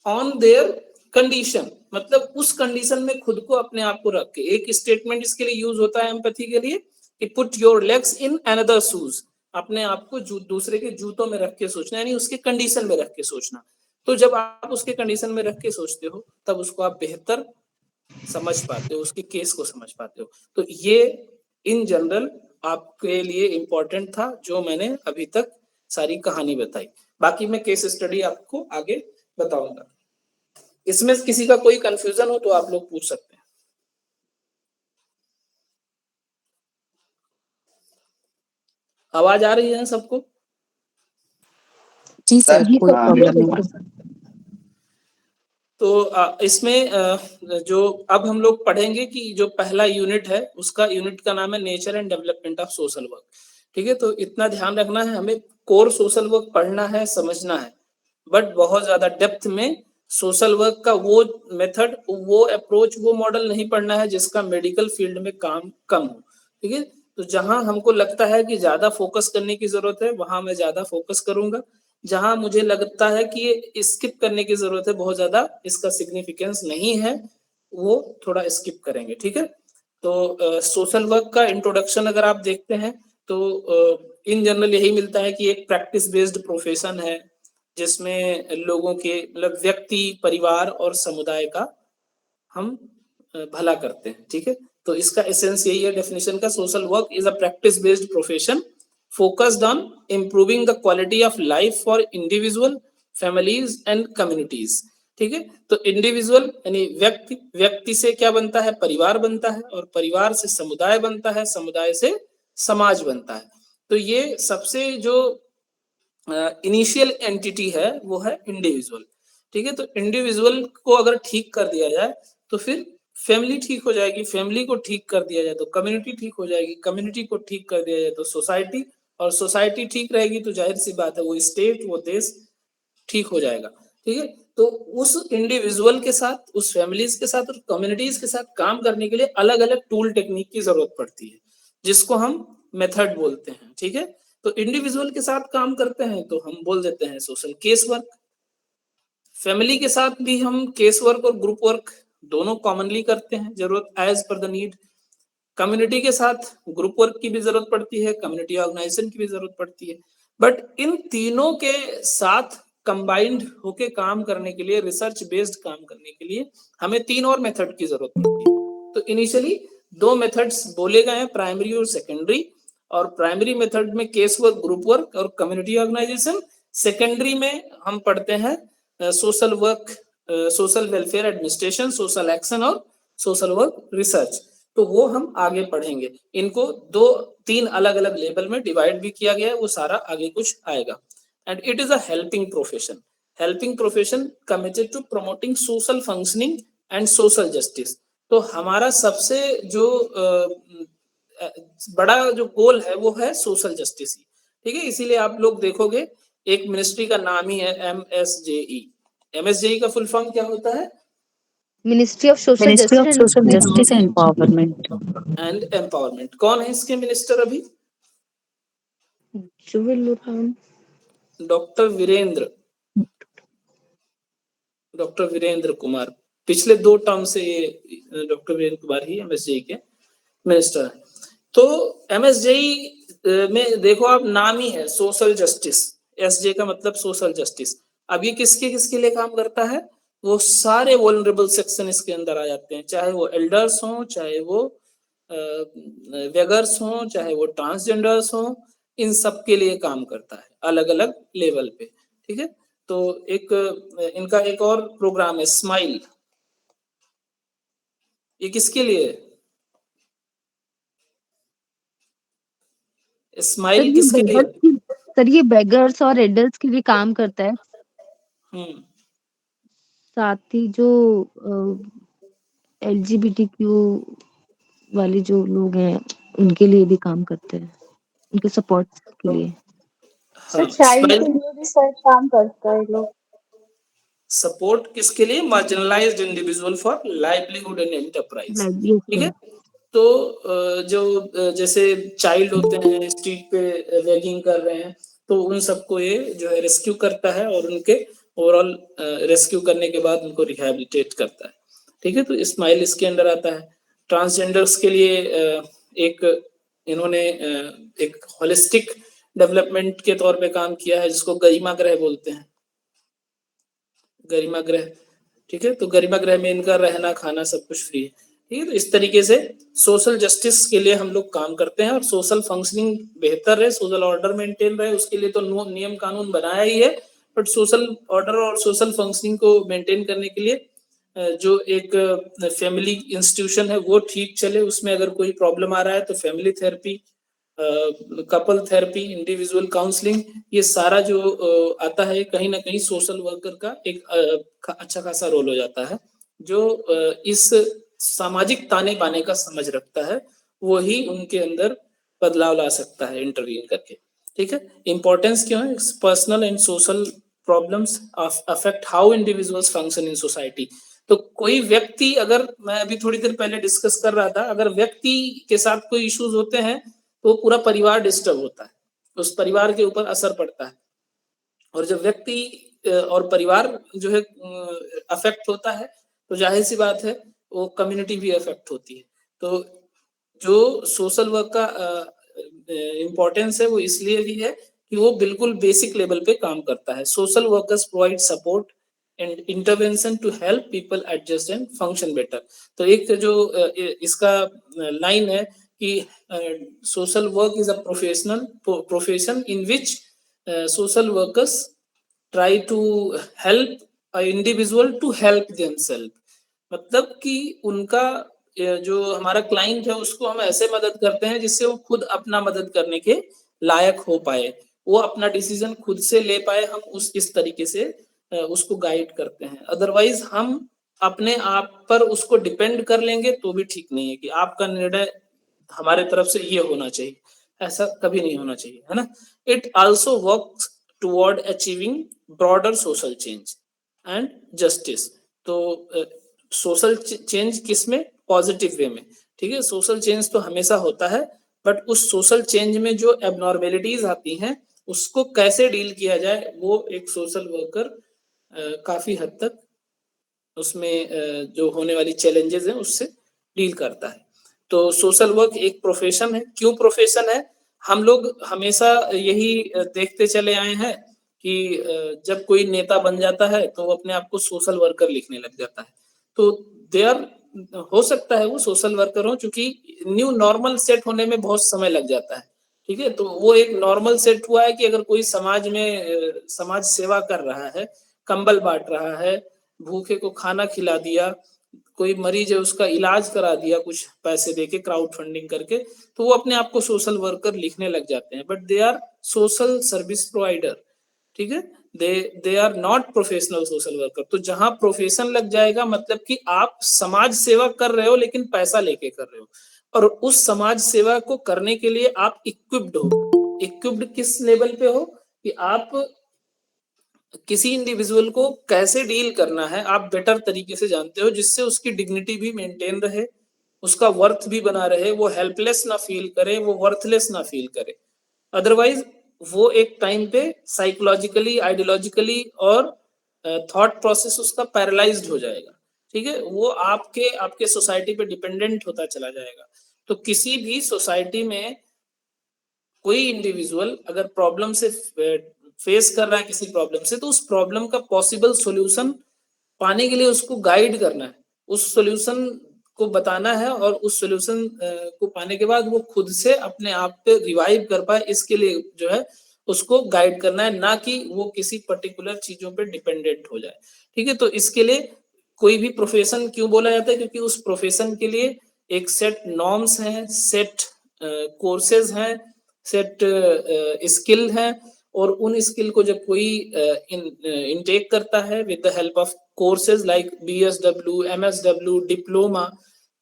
on their condition, मतलब उस कंडीशन में खुद को अपने आप को रख के। एक स्टेटमेंट इसके लिए यूज होता है एम्पैथी के लिए कि put your legs in another shoes, अपने आप को दूसरे के जूतों में रख के सोचना, यानी उसके कंडीशन में रख के सोचना। तो जब आप उसके कंडीशन में रख के सोचते हो तब उसको आप बेहतर समझ पाते हो, उसके केस को समझ पाते हो। तो ये इन जनरल आपके लिए इम्पोर्टेंट था जो मैंने अभी तक सारी कहानी बताई। बाकी मैं केस स्टडी आपको आगे बताऊंगा। इसमें किसी का कोई कंफ्यूजन हो तो आप लोग पूछ सकते हैं। आवाज आ रही है सबको? जी सर, कोई प्रॉब्लम नहीं। तो इसमें जो अब हम लोग पढ़ेंगे कि जो पहला यूनिट है उसका यूनिट का नाम है nature and development of social work, ठीक है? तो इतना ध्यान रखना है, हमें कोर सोशल वर्क पढ़ना है, समझना है, बट बहुत ज्यादा डेप्थ में सोशल वर्क का वो मेथड, वो अप्रोच, वो मॉडल नहीं पढ़ना है जिसका मेडिकल फील्ड में काम कम हो, ठीक है? तो जहां हमको लगता है कि ज्यादा फोकस करने की जरूरत है वहां मैं ज्यादा फोकस करूंगा, जहां मुझे लगता है कि ये स्किप करने की जरूरत है, बहुत ज्यादा इसका सिग्निफिकेंस नहीं है, वो थोड़ा स्किप करेंगे, ठीक है? तो सोशल वर्क का इंट्रोडक्शन अगर आप देखते हैं तो इन जनरल यही मिलता है कि एक प्रैक्टिस बेस्ड प्रोफेशन है जिसमें लोगों के, मतलब व्यक्ति, परिवार और समुदाय का हम भला करते हैं, ठीक है? तो इसका एसेंस यही है डेफिनेशन का। Social work is a practice based profession focused on improving the quality of life for individual, families and communities, ठीक है? तो इंडिविजुअल यानी व्यक्ति, व्यक्ति से क्या बनता है? परिवार बनता है, और परिवार से समुदाय बनता है, समुदाय से समाज बनता है। तो ये सबसे जो इनिशियल एंटिटी है वो है इंडिविजुअल, ठीक है? तो इंडिविजुअल को अगर ठीक कर दिया जाए तो फिर फैमिली ठीक हो जाएगी, फैमिली को ठीक कर दिया जाए तो कम्युनिटी ठीक हो जाएगी, कम्युनिटी को ठीक कर दिया जाए तो सोसाइटी, और सोसाइटी ठीक रहेगी तो जाहिर सी बात है वो स्टेट, वो देश ठीक हो जाएगा, ठीक है? तो उस इंडिविजुअल के साथ, उस फैमिलीज के साथ और कम्युनिटीज के साथ काम करने के लिए अलग अलग टूल टेक्निक की जरूरत पड़ती है जिसको हम मेथड बोलते हैं, ठीक है? तो इंडिविजुअल के साथ काम करते हैं तो हम बोल देते हैं सोशल केस वर्क। फैमिली के साथ भी हम केस वर्क और ग्रुप वर्क दोनों कॉमनली करते हैं, जरूरत as per the need. Community के साथ ग्रुप वर्क की भी जरूरत पड़ती है, कम्युनिटी ऑर्गेनाइजेशन की भी जरूरत पड़ती है, बट इन तीनों के साथ कंबाइंड होके काम करने के लिए, रिसर्च बेस्ड काम करने के लिए हमें तीन और मेथड की जरूरत पड़ती है। तो इनिशियली दो मेथड्स बोले गए हैं, प्राइमरी और सेकेंडरी, और प्राइमरी मेथड में केस वर्क, ग्रुप वर्क और कम्युनिटी ऑर्गेनाइजेशन। सेकेंडरी में हम पढ़ते हैं social work, social welfare administration, social action और सोशल वर्क रिसर्च। तो वो हम आगे पढ़ेंगे। इनको दो तीन अलग अलग लेवल में डिवाइड भी किया गया है, वो सारा आगे कुछ आएगा। And it is a helping profession, helping profession committed to promoting social functioning and social justice. तो हमारा सबसे जो बड़ा जो गोल है वो है सोशल जस्टिस ही, ठीक है? इसीलिए आप लोग देखोगे एक मिनिस्ट्री का नाम ही है MSJE। MSJE का फुल फॉर्म क्या होता है? Ministry of social justice and empowerment. कौन है इसके मिनिस्टर अभी? डॉक्टर वीरेंद्र कुमार। पिछले 2 टर्म से ये डॉक्टर वीरेंद्र कुमार ही MSJE के मिनिस्टर हैं। तो MSJE में देखो आप, नाम ही है सोशल जस्टिस, SJ का मतलब सोशल जस्टिस। अब ये किसके किसके लिए काम करता है? वो सारे वल्नरेबल सेक्शन इसके अंदर आ जाते हैं, चाहे वो एल्डर्स हों, चाहे वो वेगर्स हों, चाहे वो ट्रांसजेंडर्स हों, इन सब के लिए काम करता है अलग अलग लेवल पे, ठीक है? तो एक इनका एक और प्रोग्राम है स्माइल। ये किसके लिए है? स्माइल किसके लिए? सर ये बेगर्स और एडल्ट्स के लिए काम करता है। साथ ही जो LGBTQ वाले जो लोग हैं उनके लिए भी काम करते हैं, उनके सपोर्ट के लिए। हाँ, चाइल्ड के लिए भी सर काम करता है लोग। सपोर्ट किसके लिए? Marginalised individual for livelihood and enterprise. Yes ठीक है, सर। तो जैसे चाइल्ड होते हैं स्ट्रीट पे रैगिंग कर रहे हैं, तो उन सबको ये जो है रेस्क्यू करता है और उनके ओवरऑल रेस्क्यू करने के बाद उनको रिहैबिलिटेट करता है। ठीक है, तो स्माइल इसके अंडर आता है। ट्रांसजेंडर्स के लिए एक इन्होंने एक होलिस्टिक डेवलपमेंट के तौर पे काम किया है, जिसको गरिमा गृह बोलते हैं, गरिमा गृह। ठीक है, तो गरिमा गृह में इनका रहना खाना सब कुछ फ्री है। ठीक है, तो इस तरीके से सोशल जस्टिस के लिए हम लोग काम करते हैं और सोशल फंक्शनिंग बेहतर रहे, सोशल ऑर्डर मेंटेन रहे, उसके लिए तो नियम कानून बनाया ही है, बट सोशल ऑर्डर और सोशल फंक्शनिंग को मेंटेन करने के लिए जो एक फैमिली इंस्टीट्यूशन है वो ठीक चले, उसमें अगर कोई प्रॉब्लम आ रहा है तो family therapy, couple therapy, individual counselling, ये सारा जो आता है कहीं ना कहीं सोशल वर्कर का एक अच्छा खासा रोल हो जाता है। जो इस सामाजिक ताने बाने का समझ रखता है वही उनके अंदर बदलाव ला सकता है इंटरवीन करके। ठीक है, इंपॉर्टेंस क्यों है? Personal and social problems affect how individuals function in society. तो कोई व्यक्ति, अगर मैं अभी थोड़ी देर पहले डिस्कस कर रहा था, अगर व्यक्ति के साथ कोई इश्यूज होते हैं तो पूरा परिवार डिस्टर्ब होता है, उस परिवार के ऊपर असर पड़ता है, और जब व्यक्ति और परिवार जो है अफेक्ट होता है तो जाहिर सी बात है वो कम्युनिटी भी अफेक्ट होती है। तो जो सोशल वर्क का इम्पोर्टेंस है वो इसलिए भी है कि वो बिल्कुल बेसिक लेवल पे काम करता है। Social workers provide support and intervention to help people adjust and function better. तो एक जो इसका लाइन है कि social work is a profession in which social workers try to help a individual to help themselves. मतलब कि उनका जो हमारा क्लाइंट है उसको हम ऐसे मदद करते हैं जिससे वो खुद अपना मदद करने के लायक हो पाए, वो अपना डिसीजन खुद से ले पाए, हम उस इस तरीके से उसको गाइड करते हैं। अदरवाइज हम अपने आप पर उसको डिपेंड कर लेंगे तो भी ठीक नहीं है कि आपका निर्णय हमारे तरफ से ये होना चाहिए, ऐसा कभी नहीं होना चाहिए, है ना। It also works toward achieving broader social change and justice. तो सोशल चेंज किसमें? पॉजिटिव वे में। ठीक है, सोशल चेंज तो हमेशा होता है, बट उस सोशल चेंज में जो एबनॉर्मेलिटीज आती हैं उसको कैसे डील किया जाए वो एक सोशल वर्कर काफी हद तक उसमें जो होने वाली चैलेंजेस हैं उससे डील करता है। तो सोशल वर्क एक प्रोफेशन है। क्यों प्रोफेशन है? हम लोग हमेशा यही देखते चले आए हैं कि जब कोई नेता बन जाता है तो वो अपने आप को सोशल वर्कर लिखने लग जाता है। तो दे आर, हो सकता है वो सोशल वर्कर हो, क्योंकि न्यू नॉर्मल सेट होने में बहुत समय लग जाता है। ठीक है, तो वो एक नॉर्मल सेट हुआ है कि अगर कोई समाज में समाज सेवा कर रहा है, कंबल बांट रहा है, भूखे को खाना खिला दिया, कोई मरीज है उसका इलाज करा दिया कुछ पैसे देके क्राउड फंडिंग करके, तो वो अपने आप को सोशल वर्कर लिखने लग जाते हैं, but they are social service provider. ठीक है, they are not professional social worker. तो जहां प्रोफेशन लग जाएगा मतलब कि आप समाज सेवा कर रहे हो लेकिन पैसा लेके कर रहे हो, और उस समाज सेवा को करने के लिए आप इक्विप्ड हो। इक्विप्ड किस लेवल पे हो? कि आप किसी इंडिविजुअल को कैसे डील करना है आप बेटर तरीके से जानते हो, जिससे उसकी डिग्निटी भी मेंटेन रहे, उसका वर्थ भी बना रहे, वो हेल्पलेस ना फील करे, वो वर्थलेस ना फील करे। अदरवाइज वो एक टाइम पे साइकोलॉजिकली, आइडियोलॉजिकली और थॉट प्रोसेस उसका पैरालाइज्ड हो जाएगा। ठीक है, वो आपके आपके सोसाइटी पे डिपेंडेंट होता चला जाएगा। तो किसी भी सोसाइटी में कोई इंडिविजुअल अगर प्रॉब्लम से फेस कर रहा है किसी प्रॉब्लम से, तो उस प्रॉब्लम का पॉसिबल सॉल्यूशन पाने के लिए उसको गाइड करना है, उस सॉल्यूशन को बताना है, और उस सॉल्यूशन को पाने के बाद वो खुद से अपने आप पे रिवाइव कर पाए, इसके लिए जो है उसको गाइड करना है, ना कि वो किसी पर्टिकुलर चीजों पे डिपेंडेंट हो जाए। ठीक है, तो इसके लिए कोई भी प्रोफेशन क्यों बोला जाता है? क्योंकि उस प्रोफेशन के लिए एक सेट नॉर्म्स हैं, सेट कोर्सेज हैं, सेट स्किल है, और उन स्किल को जब कोई इनटेक करता है with the help of courses like BSW, MSW, diploma,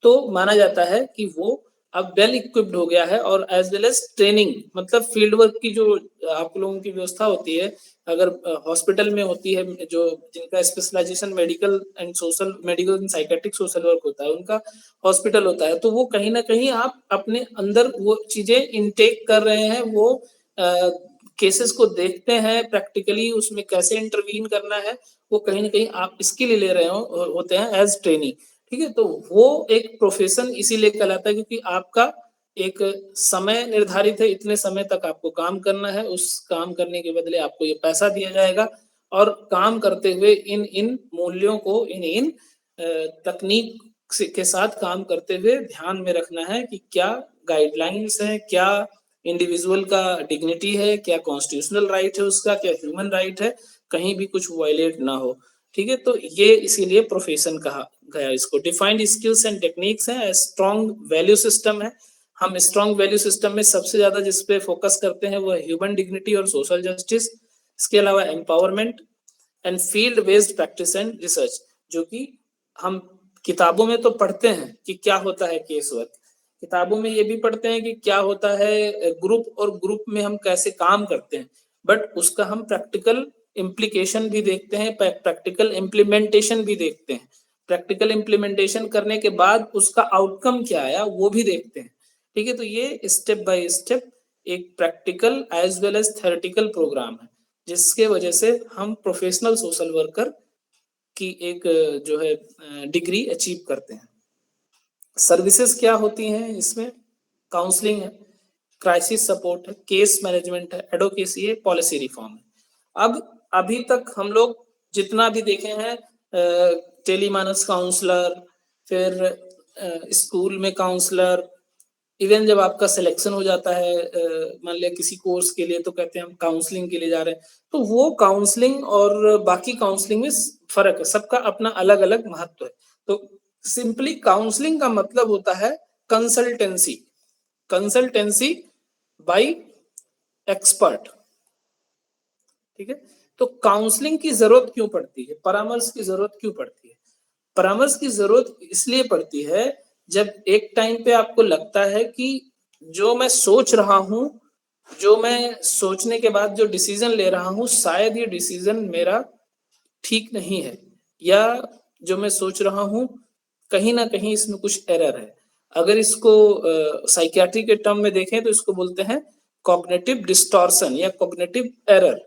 तो माना जाता है कि वो अब वेल इक्विप्ड हो गया है और एज वेल एज ट्रेनिंग, मतलब फील्ड वर्क की जो आप लोगों की व्यवस्था होती है, अगर हॉस्पिटल में होती है, जो जिनका specialization medical and social, medical and psychiatric social work होता है, उनका हॉस्पिटल होता है, तो वो कहीं ना कहीं आप अपने अंदर वो चीजें इनटेक कर रहे हैं, वो केसेस को देखते हैं प्रैक्टिकली, उसमें कैसे इंटरवीन करना है, वो कहीं ना कहीं आप स्किल ले रहे होते हैं एज ट्रेनिंग। ठीक है, तो वो एक प्रोफेशन इसीलिए कहलाता है क्योंकि आपका एक समय निर्धारित है, इतने समय तक आपको काम करना है, उस काम करने के बदले आपको ये पैसा दिया जाएगा, और काम करते हुए इन इन मूल्यों को, इन इन तकनीक के साथ काम करते हुए ध्यान में रखना है कि क्या गाइडलाइंस है, क्या इंडिविजुअल का डिग्निटी है, क्या कॉन्स्टिट्यूशनल राइट है उसका, क्या ह्यूमन राइट है, कहीं भी कुछ वायलेट ना हो। ठीक है, तो ये इसीलिए प्रोफेशन कहा गया इसको। डिफाइंड स्किल्स एंड टेक्निक्स है, स्ट्रॉन्ग वैल्यू सिस्टम है। हम स्ट्रॉन्ग वैल्यू सिस्टम में सबसे ज्यादा जिस पे फोकस करते हैं वो है ह्यूमन डिग्निटी और सोशल जस्टिस। इसके अलावा empowerment and field based practice and research, जो कि हम किताबों में तो पढ़ते हैं कि क्या होता है केस वर्क, किताबों में ये भी पढ़ते हैं कि क्या होता है ग्रुप, और ग्रुप में हम कैसे काम करते हैं, बट उसका हम प्रैक्टिकल इम्प्लीकेशन भी देखते हैं, प्रैक्टिकल इम्प्लीमेंटेशन भी देखते हैं, प्रैक्टिकल इम्प्लीमेंटेशन करने के बाद उसका आउटकम क्या आया वो भी देखते हैं। ठीक है, तो ये स्टेप बाय स्टेप एक practical as well as theoretical program है, जिसके वजह से हम प्रोफेशनल सोशल वर्कर की एक जो है डिग्री अचीव करते हैं। सर्विसेज क्या होती हैं इसमें? काउंसलिंग है, क्राइसिस सपोर्ट है, केस मैनेजमेंट है, एडवोकेसी है, पॉलिसी रिफॉर्म है। अब अभी तक हम लोग जितना भी देखे हैं, टेलीमानस काउंसलर, फिर स्कूल में काउंसलर, इवन जब आपका सिलेक्शन हो जाता है मान लिया किसी कोर्स के लिए, तो कहते हैं हम काउंसलिंग के लिए जा रहे हैं, तो वो काउंसलिंग और बाकी काउंसलिंग में फर्क है, सबका अपना अलग अलग महत्व है। तो सिंपली काउंसलिंग का मतलब होता है कंसल्टेंसी, कंसल्टेंसी बाय एक्सपर्ट। ठीक है, तो काउंसलिंग की जरूरत क्यों पड़ती है, परामर्श की जरूरत क्यों पड़ती है? परामर्श की जरूरत इसलिए पड़ती है जब एक टाइम पे आपको लगता है कि जो मैं सोच रहा हूं, जो मैं सोचने के बाद जो डिसीजन ले रहा हूं, शायद ये डिसीजन मेरा ठीक नहीं है, या जो मैं सोच रहा हूं कहीं ना कहीं इसमें कुछ एरर है। अगर इसको साइकियाट्री के टर्म में देखें तो इसको बोलते हैं कॉग्निटिव डिस्टॉर्शन या कॉग्निटिव एरर।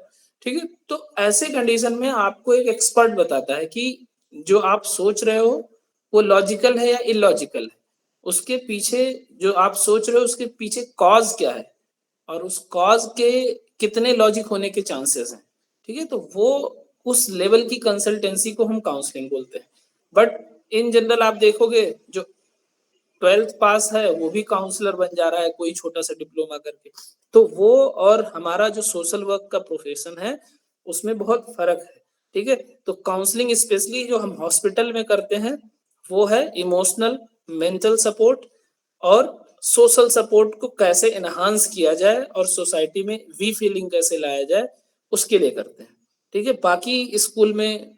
ठीक है, तो ऐसे कंडीशन में आपको एक एक्सपर्ट बताता है कि जो आप सोच रहे हो वो लॉजिकल है या इलॉजिकल है, उसके पीछे जो आप सोच रहे हो उसके पीछे कॉज क्या है, और उस कॉज के कितने लॉजिक होने के चांसेस हैं। ठीक है, तो वो उस लेवल की कंसल्टेंसी को हम काउंसलिंग बोलते हैं। बट इन जनरल आप देखोगे जो 12th पास है वो भी काउंसलर बन जा रहा है, कोई छोटा सा डिप्लोमा करके। तो वो और हमारा जो सोशल वर्क का प्रोफेशन है उसमें बहुत फर्क है। ठीक है, तो काउंसलिंग स्पेशली जो हम हॉस्पिटल में करते हैं वो है इमोशनल, मेंटल सपोर्ट और सोशल सपोर्ट को कैसे एनहांस किया जाए और सोसाइटी में वी फीलिंग कैसे लाया जाए, उसके लिए करते हैं। ठीक है, बाकी स्कूल में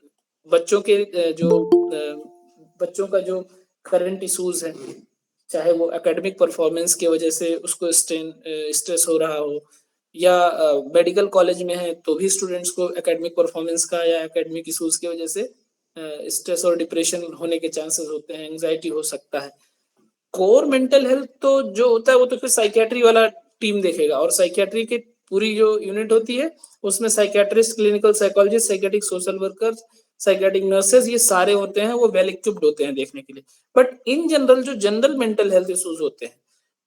बच्चों के बच्चों का जो करंट इश्यूज है, चाहे वो एकेडमिक परफॉर्मेंस की वजह से उसको स्ट्रेस हो रहा हो, या मेडिकल कॉलेज में है तो भी स्टूडेंट्स को एकेडमिक परफॉर्मेंस का या एकेडमिक इश्यूज की वजह से स्ट्रेस और डिप्रेशन होने के चांसेस होते हैं, एंजाइटी हो सकता है। कोर मेंटल हेल्थ तो जो होता है वो तो फिर साइकियाट्री वाला टीम देखेगा, और साइकियाट्री की पूरी जो यूनिट होती है उसमें psychiatrist, clinical psychologist, psychiatric social workers, psychiatric nurses, ये सारे होते हैं, वो वेल इक्विप्ड होते हैं देखने के लिए। बट इन जनरल जो जनरल मेंटल हेल्थ इश्यूज होते हैं,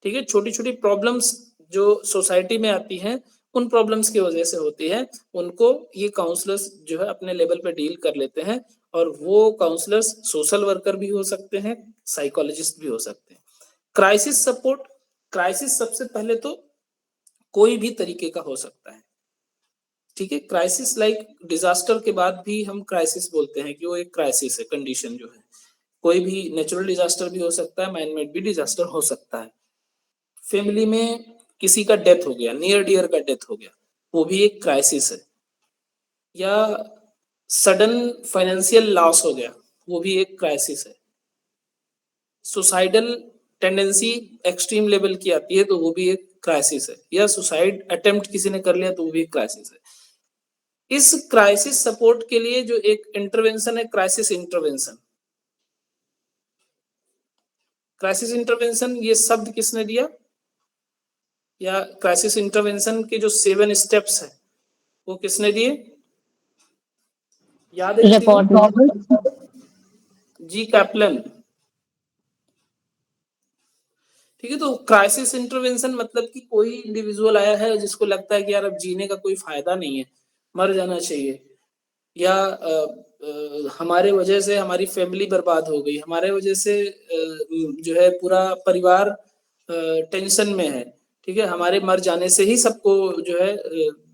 ठीक है, छोटी छोटी प्रॉब्लम्स जो सोसाइटी में आती हैं, उन प्रॉब्लम्स की वजह से होती है, उनको ये काउंसलर्स जो है अपने लेवल पे डील कर लेते हैं। और वो काउंसलर्स सोशल वर्कर भी हो सकते हैं, साइकोलॉजिस्ट भी हो सकते हैं। क्राइसिस सपोर्ट, क्राइसिस सबसे पहले तो कोई भी तरीके का हो सकता है। ठीक है, क्राइसिस लाइक डिजास्टर के बाद भी हम क्राइसिस बोलते हैं कि वो एक क्राइसिस है, कंडीशन जो है। कोई भी नेचुरल डिजास्टर भी हो सकता है, मैन मेड भी डिजास्टर हो सकता है। फैमिली में किसी का डेथ हो गया, नियर डियर का डेथ हो गया, वो भी एक क्राइसिस है। या सडन फाइनेंशियल लॉस हो गया, वो भी एक क्राइसिस है। सुसाइडल टेंडेंसी एक्सट्रीम लेवल की आती है तो वो भी एक क्राइसिस है, या सुसाइड अटेम्प्ट किसी ने कर लिया तो वो भी एक क्राइसिस है। इस क्राइसिस सपोर्ट के लिए जो एक इंटरवेंशन है, क्राइसिस इंटरवेंशन। क्राइसिस इंटरवेंशन ये शब्द किसने दिया, या क्राइसिस इंटरवेंशन के जो 7 स्टेप्स है वो किसने दिए, याद है किसी को? जी कैप्लन। ठीक है, तो क्राइसिस इंटरवेंशन मतलब कि कोई इंडिविजुअल आया है जिसको लगता है कि यार अब जीने का कोई फायदा नहीं है, मर जाना चाहिए, या हमारे वजह से हमारी फैमिली बर्बाद हो गई, हमारे वजह से जो है पूरा परिवार टेंशन में है, ठीक है, हमारे मर जाने से ही सबको जो है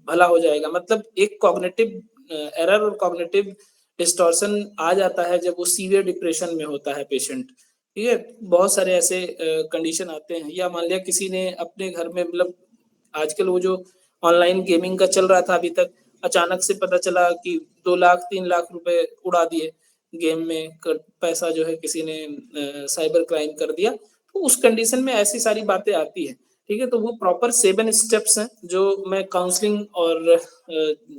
भला हो जाएगा। मतलब एक कॉग्निटिव एरर और कॉग्निटिव डिस्टॉर्शन आ जाता है जब वो सीवियर डिप्रेशन में होता है पेशेंट। ठीक है, बहुत सारे ऐसे कंडीशन आते हैं। या मान लिया किसी ने अपने घर में, मतलब आजकल वो जो ऑनलाइन गेमिंग का चल रहा था अभी तक, अचानक से पता चला कि 2 लाख 3 लाख रुपए उड़ा दिए गेम में, पैसा जो है किसी ने साइबर क्राइम कर दिया, तो उस कंडीशन में ऐसी सारी बातें आती है। ठीक है, तो वो प्रॉपर 7 स्टेप्स हैं जो मैं काउंसलिंग और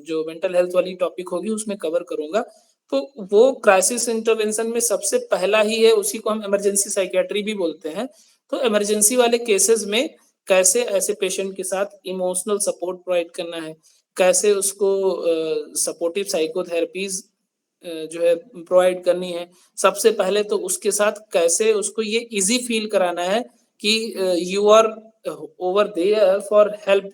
जो मेंटल हेल्थ वाली टॉपिक होगी उसमें कवर करूंगा। तो वो क्राइसिस इंटरवेंशन में सबसे पहला ही है, उसी को हम इमरजेंसी साइकियाट्री भी बोलते हैं। तो इमरजेंसी वाले केसेस में कैसे ऐसे पेशेंट के साथ इमोशनल सपोर्ट प्रोवाइड करना है, कैसे उसको सपोर्टिव साइकोथेरेपीज जो है प्रोवाइड करनी है। सबसे पहले तो उसके साथ कैसे उसको ये इजी फील कराना है कि you are over there for help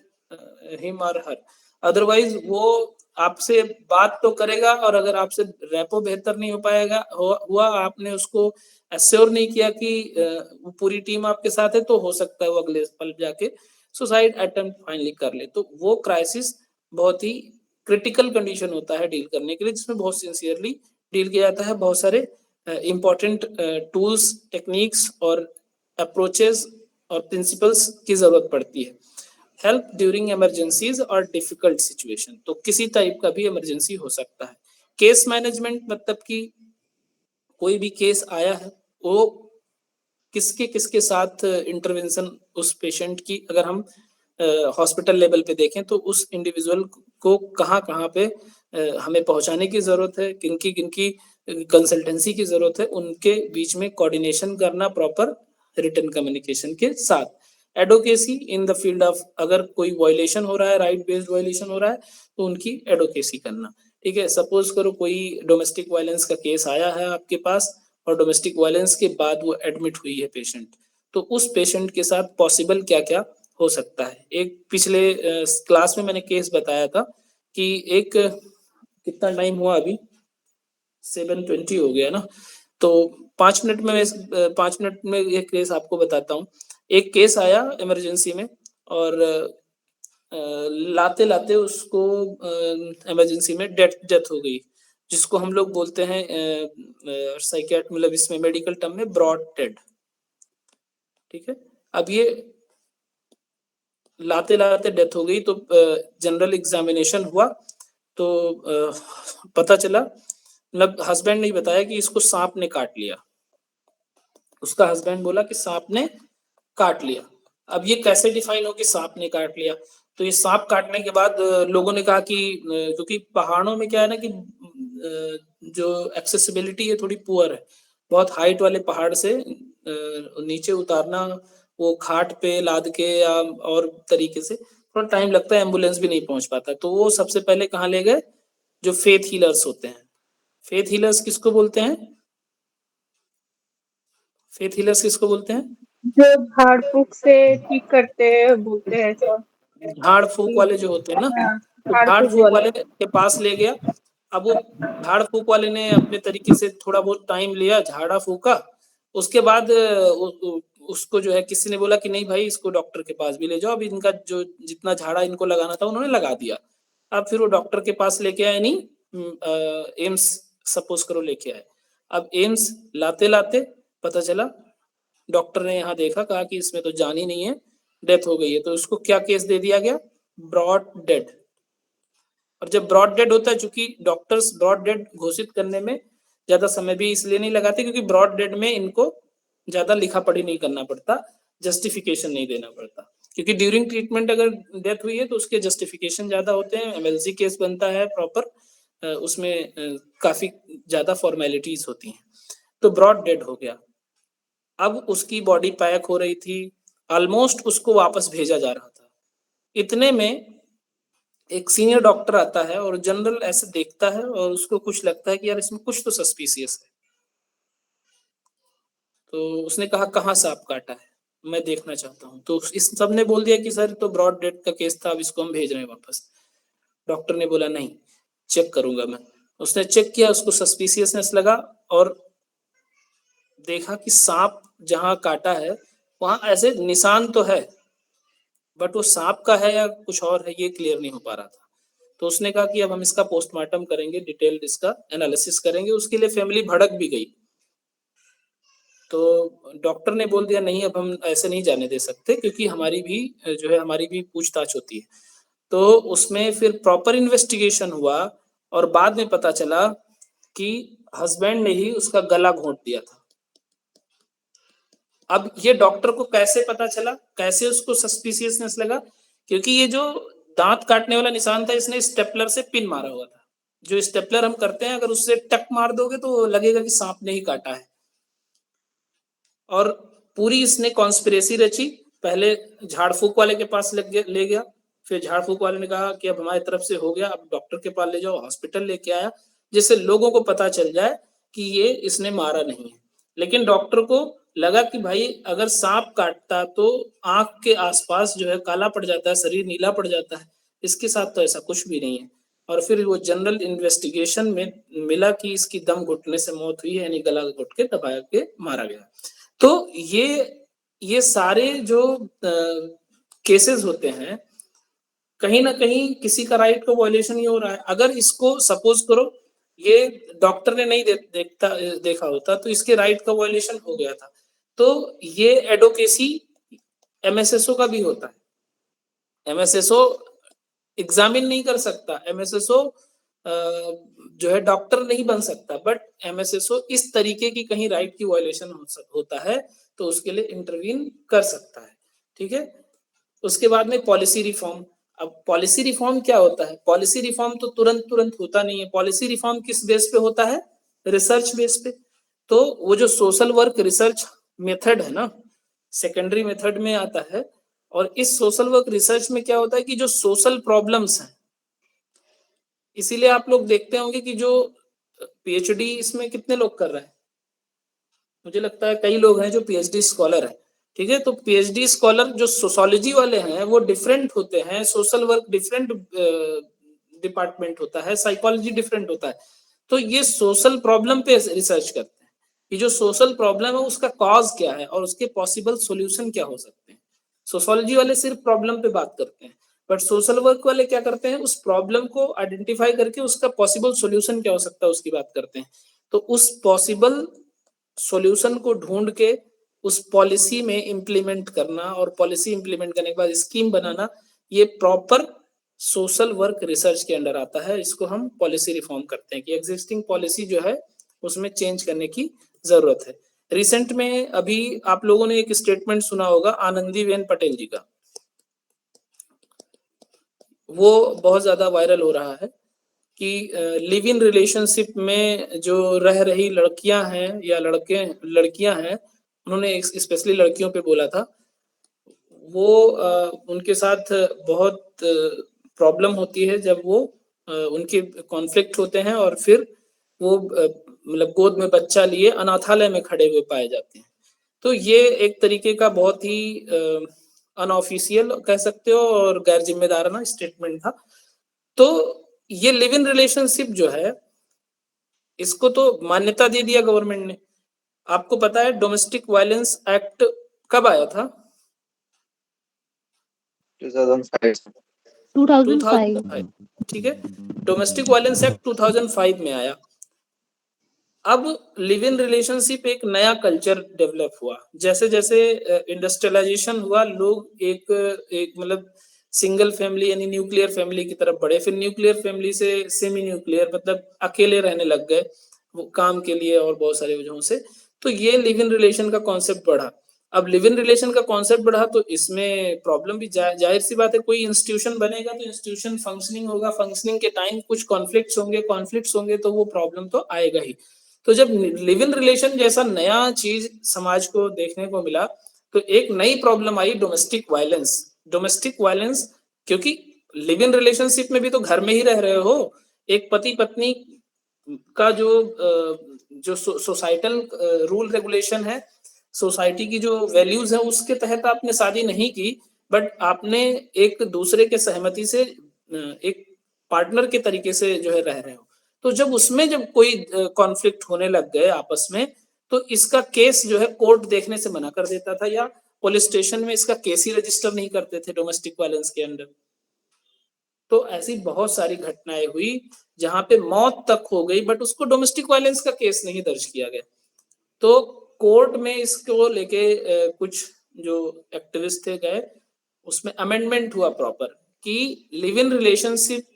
him और हर। अदरवाइज वो आपसे बात तो करेगा, और अगर आपसे रेपो बेहतर नहीं हो पाएगा हुआ, आपने उसको एश्योर नहीं किया कि वो पूरी टीम आपके साथ है, तो हो सकता है वो अगले पल जाके सुसाइड अटेम्प्ट फाइनली कर ले। तो वो क्राइसिस बहुत ही क्रिटिकल कंडीशन होता है डील करने के लिए, जिसमें बहुत सिंसियरली डील किया जाता है। बहुत सारे इंपॉर्टेंट टूल्स, टेक्निक्स और अप्रोचेस और प्रिंसिपल्स की जरूरत पड़ती है। हेल्प ड्यूरिंग इमरजेंसीज और डिफिकल्ट सिचुएशन, तो किसी टाइप का भी इमरजेंसी हो सकता है। केस मैनेजमेंट मतलब कि कोई भी केस आया है वो किसके किसके साथ इंटरवेंशन उस पेशेंट की, अगर हम हॉस्पिटल लेवल पे देखें तो उस इंडिविजुअल को कहाँ कहाँ पे हमें पहुंचाने की जरूरत है, किनकी किनकी कंसल्टेंसी की जरूरत है, उनके बीच में कोऑर्डिनेशन करना प्रॉपर रिटन कम्युनिकेशन के साथ। Advocacy in the field of, अगर कोई वायलेशन हो रहा है, राइट बेस्ड वायलेशन हो रहा है, तो उनकी एडवोकेसी करना। ठीक है, सपोज करो कोई डोमेस्टिक वायलेंस का केस आया है आपके पास, और डोमेस्टिक वायलेंस के बाद वो एडमिट हुई है पेशेंट, तो उस पेशेंट के साथ पॉसिबल क्या क्या हो सकता है। एक पिछले क्लास में मैंने केस बताया था कि एक, कितना टाइम हुआ अभी, 7:20 हो गया ना, तो 5 मिनट में 5 मिनट में एक केस आपको बताता हूँ। एक केस आया इमरजेंसी में, और लाते लाते उसको इमरजेंसी में डेथ हो गई, जिसको हम लोग बोलते हैं साइकियाट्री, मतलब इसमें मेडिकल टर्म में ब्रॉड डेड। ठीक है, अब ये लाते लाते डेथ हो गई, तो जनरल एग्जामिनेशन हुआ, तो पता चला, मतलब हस्बैंड ने बताया कि इसको सांप ने काट लिया। उसका हस्बैंड बोला कि सांप ने काट लिया। अब ये कैसे डिफाइन हो कि सांप ने काट लिया, तो ये सांप काटने के बाद लोगों ने कहा कि क्योंकि पहाड़ों में क्या है ना कि जो एक्सेसिबिलिटी है थोड़ी पुअर है, बहुत हाइट वाले पहाड़ से नीचे उतारना, वो खाट पे लाद के या और तरीके से थोड़ा टाइम लगता है, एम्बुलेंस भी नहीं पहुंच पाता। तो वो सबसे पहले कहाँ ले गए, जो फेथ हीलर्स होते हैं। फेथ हीलर्स किसको बोलते हैं, फेथ हीलर्स किसको बोलते हैं? जो झाड़ फूक से ठीक करते हैं, बोलते हैं ऐसा। झाड़ फूक वाले जो होते हैं ना, हाँ, तो झाड़ झाड़ फूक फूक वाले। वाले के पास ले गया। अब वो झाड़ फूक वाले ने अपने तरीके से थोड़ा बहुत टाइम लिया, झाड़ा फूका, उसके बाद उसको जो है किसी ने बोला कि नहीं भाई इसको डॉक्टर के पास भी ले जाओ। अब इनका जो जितना झाड़ा इनको लगाना था उन्होंने लगा दिया। अब फिर वो डॉक्टर के पास लेके आए, नहीं एम्स सपोज करो लेके आए। अब एम्स लाते लाते पता चला, डॉक्टर ने यहाँ देखा, कहा कि इसमें तो जान ही नहीं है, डेथ हो गई है। तो उसको क्या केस दे दिया गया, ब्रॉड डेड। और जब ब्रॉड डेड होता है, चूंकि डॉक्टर्स ब्रॉड डेड घोषित करने में ज्यादा समय भी इसलिए नहीं लगाते क्योंकि ब्रॉड डेड में इनको ज्यादा लिखा पढ़ी नहीं करना पड़ता, जस्टिफिकेशन नहीं देना पड़ता, क्योंकि ड्यूरिंग ट्रीटमेंट अगर डेथ हुई है तो उसके जस्टिफिकेशन ज्यादा होते हैं, एमएलसी केस बनता है प्रॉपर, उसमें काफी ज्यादा फॉर्मेलिटीज होती हैं। तो ब्रॉड डेड हो गया। अब उसकी बॉडी पैक हो रही थी, ऑलमोस्ट उसको वापस भेजा जा रहा था। इतने में एक सीनियर डॉक्टर आता है और जनरल ऐसे देखता है और उसको कुछ लगता है कि यार इसमें कुछ तो सस्पिशियस है। तो उसने कहा कहाँ सांप काटा है, मैं देखना चाहता हूँ। तो इस सब ने बोल दिया कि सर तो ब्रॉड डेथ का केस था, अब इसको हम भेज रहे हैं वापस। डॉक्टर ने बोला नहीं, चेक करूंगा मैं। उसने चेक किया, उसको सस्पिशियसनेस लगा और देखा कि सांप जहां काटा है वहां ऐसे निशान तो है, बट वो सांप का है या कुछ और है ये क्लियर नहीं हो पा रहा था। तो उसने कहा कि अब हम इसका पोस्टमार्टम करेंगे, डिटेल्ड इसका एनालिसिस करेंगे। उसके लिए फैमिली भड़क भी गई। तो डॉक्टर ने बोल दिया नहीं, अब हम ऐसे नहीं जाने दे सकते, क्योंकि हमारी भी जो है हमारी भी पूछताछ होती है। तो उसमें फिर प्रॉपर इन्वेस्टिगेशन हुआ और बाद में पता चला कि हस्बैंड ने ही उसका गला घोंट दिया था। अब ये डॉक्टर को कैसे पता चला, कैसे उसको सस्पिशियसनेस लगा? क्योंकि ये जो दांत काटने वाला निशान था, इसने स्टेपलर से पिन मारा हुआ था। जो स्टेपलर हम करते हैं, अगर उससे टक मार दोगे तो लगेगा कि सांप ने ही काटा है। और पूरी इसने कॉन्स्पिरेसी रची। पहले झाड़ फूक वाले के पास ले गया, फिर झाड़ फूक वाले ने कहा कि अब हमारी तरफ से हो गया, अब डॉक्टर के पास ले जाओ, हॉस्पिटल लेके आया, जिससे लोगों को पता चल जाए कि ये इसने मारा नहीं है। लेकिन डॉक्टर को लगा कि भाई अगर सांप काटता तो आंख के आसपास जो है काला पड़ जाता है, शरीर नीला पड़ जाता है, इसके साथ तो ऐसा कुछ भी नहीं है। और फिर वो जनरल इन्वेस्टिगेशन में मिला कि इसकी दम घुटने से मौत हुई है, यानी गला घुट के दबाया के मारा गया। तो ये सारे जो केसेस होते हैं, कहीं ना कहीं किसी का राइट का वायलेशन ही हो रहा है। अगर इसको सपोज करो ये डॉक्टर ने नहीं देखा होता तो इसके राइट का वायलेशन हो गया था। तो ये एडवोकेसी एमएसएसओ का भी होता है। एमएसएसओ एग्जामिन नहीं कर सकता, एमएसएसओ जो है डॉक्टर नहीं बन सकता, बट एमएसएसओ इस तरीके की कहीं राइट की वायलेशन होता है तो उसके लिए इंटरवीन कर सकता है। ठीक है। उसके बाद में पॉलिसी रिफॉर्म। अब पॉलिसी रिफॉर्म क्या होता है? पॉलिसी रिफॉर्म तो तुरंत होता नहीं है। पॉलिसी रिफॉर्म किस बेस पे होता है? रिसर्च बेस पे। तो वो जो सोशल वर्क रिसर्च मेथड है ना, सेकेंडरी मेथड में आता है। और इस सोशल वर्क रिसर्च में क्या होता है कि जो सोशल प्रॉब्लम्स हैं, इसीलिए आप लोग देखते होंगे कि जो पीएचडी इसमें कितने लोग कर रहे हैं, मुझे लगता है कई लोग हैं जो पीएचडी स्कॉलर है। ठीक है। तो पीएचडी स्कॉलर जो सोशोलॉजी वाले हैं वो डिफरेंट होते हैं, सोशल वर्क डिफरेंट डिपार्टमेंट होता है, साइकोलॉजी डिफरेंट होता है। तो ये सोशल प्रॉब्लम पे रिसर्च करते हैं कि जो सोशल प्रॉब्लम है उसका कॉज क्या है और उसके पॉसिबल सॉल्यूशन क्या हो सकते हैं। सोशोलॉजी वाले सिर्फ प्रॉब्लम पे बात करते हैं, बट सोशल वर्क वाले क्या करते हैं, उस प्रॉब्लम को आइडेंटिफाई करके उसका पॉसिबल सॉल्यूशन क्या हो सकता है उसकी बात करते हैं। तो उस पॉसिबल सॉल्यूशन को ढूंढ के उस पॉलिसी में इंप्लीमेंट करना और पॉलिसी इंप्लीमेंट करने के बाद स्कीम बनाना, ये प्रॉपर सोशल वर्क रिसर्च के अंडर आता है। इसको हम पॉलिसी रिफॉर्म करते हैं कि एग्जिस्टिंग पॉलिसी जो है उसमें चेंज करने की जरूरत है। रिसेंट में अभी आप लोगों ने एक स्टेटमेंट सुना होगा आनंदीबेन पटेल जी का, वो बहुत ज्यादा वायरल हो रहा है कि लिव इन रिलेशनशिप में जो रह रही लड़कियां हैं या लड़कियां हैं, उन्होंने स्पेशली लड़कियों पे बोला था, वो उनके साथ बहुत प्रॉब्लम होती है जब वो उनके कॉन्फ्लिक्ट होते हैं और फिर वो मतलब गोद में बच्चा लिए अनाथालय में खड़े हुए पाए जाते हैं। तो ये एक तरीके का बहुत ही अनऑफिशियल कह सकते हो और गैर जिम्मेदाराना स्टेटमेंट था। तो ये लिव इन रिलेशनशिप जो है इसको तो मान्यता दे दिया गवर्नमेंट ने। आपको पता है डोमेस्टिक वायलेंस एक्ट कब आया था? 2005। ठीक है। डोमेस्टिक वायलेंस एक्ट 2005 में आया। अब लिव इन रिलेशनशिप एक नया कल्चर डेवलप हुआ। जैसे जैसे इंडस्ट्रियलाइजेशन हुआ, लोग एक मतलब सिंगल फैमिली यानी न्यूक्लियर फैमिली की तरफ बढ़े, फिर न्यूक्लियर फैमिली से सेमी न्यूक्लियर मतलब अकेले रहने लग गए वो काम के लिए और बहुत सारी वजहों से। तो ये लिव इन रिलेशन का कॉन्सेप्ट बढ़ा। अब लिव इन रिलेशन का कॉन्सेप्ट बढ़ा तो इसमें प्रॉब्लम भी जाहिर सी बात है, कोई इंस्टीट्यूशन बनेगा तो इंस्टीट्यूशन फंक्शनिंग होगा, फंक्शनिंग के टाइम कुछ कॉन्फ्लिक्ट्स होंगे तो वो प्रॉब्लम तो आएगा ही। तो जब लिव इन रिलेशन जैसा नया चीज समाज को देखने को मिला तो एक नई प्रॉब्लम आई, डोमेस्टिक वायलेंस। क्योंकि लिव इन रिलेशनशिप में भी तो घर में ही रह रहे हो, एक पति पत्नी का जो सोसाइटल रूल रेगुलेशन है, सोसाइटी की जो वैल्यूज है उसके तहत आपने शादी नहीं की, बट आपने एक दूसरे के सहमति से एक पार्टनर के तरीके से जो है रह रहे हो। तो जब उसमें जब कोई कॉन्फ्लिक्ट होने लग गए आपस में, तो इसका केस जो है कोर्ट देखने से मना कर देता था, या पुलिस स्टेशन में इसका केस ही रजिस्टर नहीं करते थे डोमेस्टिक वायलेंस के अंडर। तो ऐसी बहुत सारी घटनाएं हुई जहां पे मौत तक हो गई, बट उसको डोमेस्टिक वायलेंस का केस नहीं दर्ज किया गया। तो कोर्ट में इसको लेके कुछ जो एक्टिविस्ट थे गए, उसमें अमेंडमेंट हुआ प्रॉपर कि लिव इन रिलेशनशिप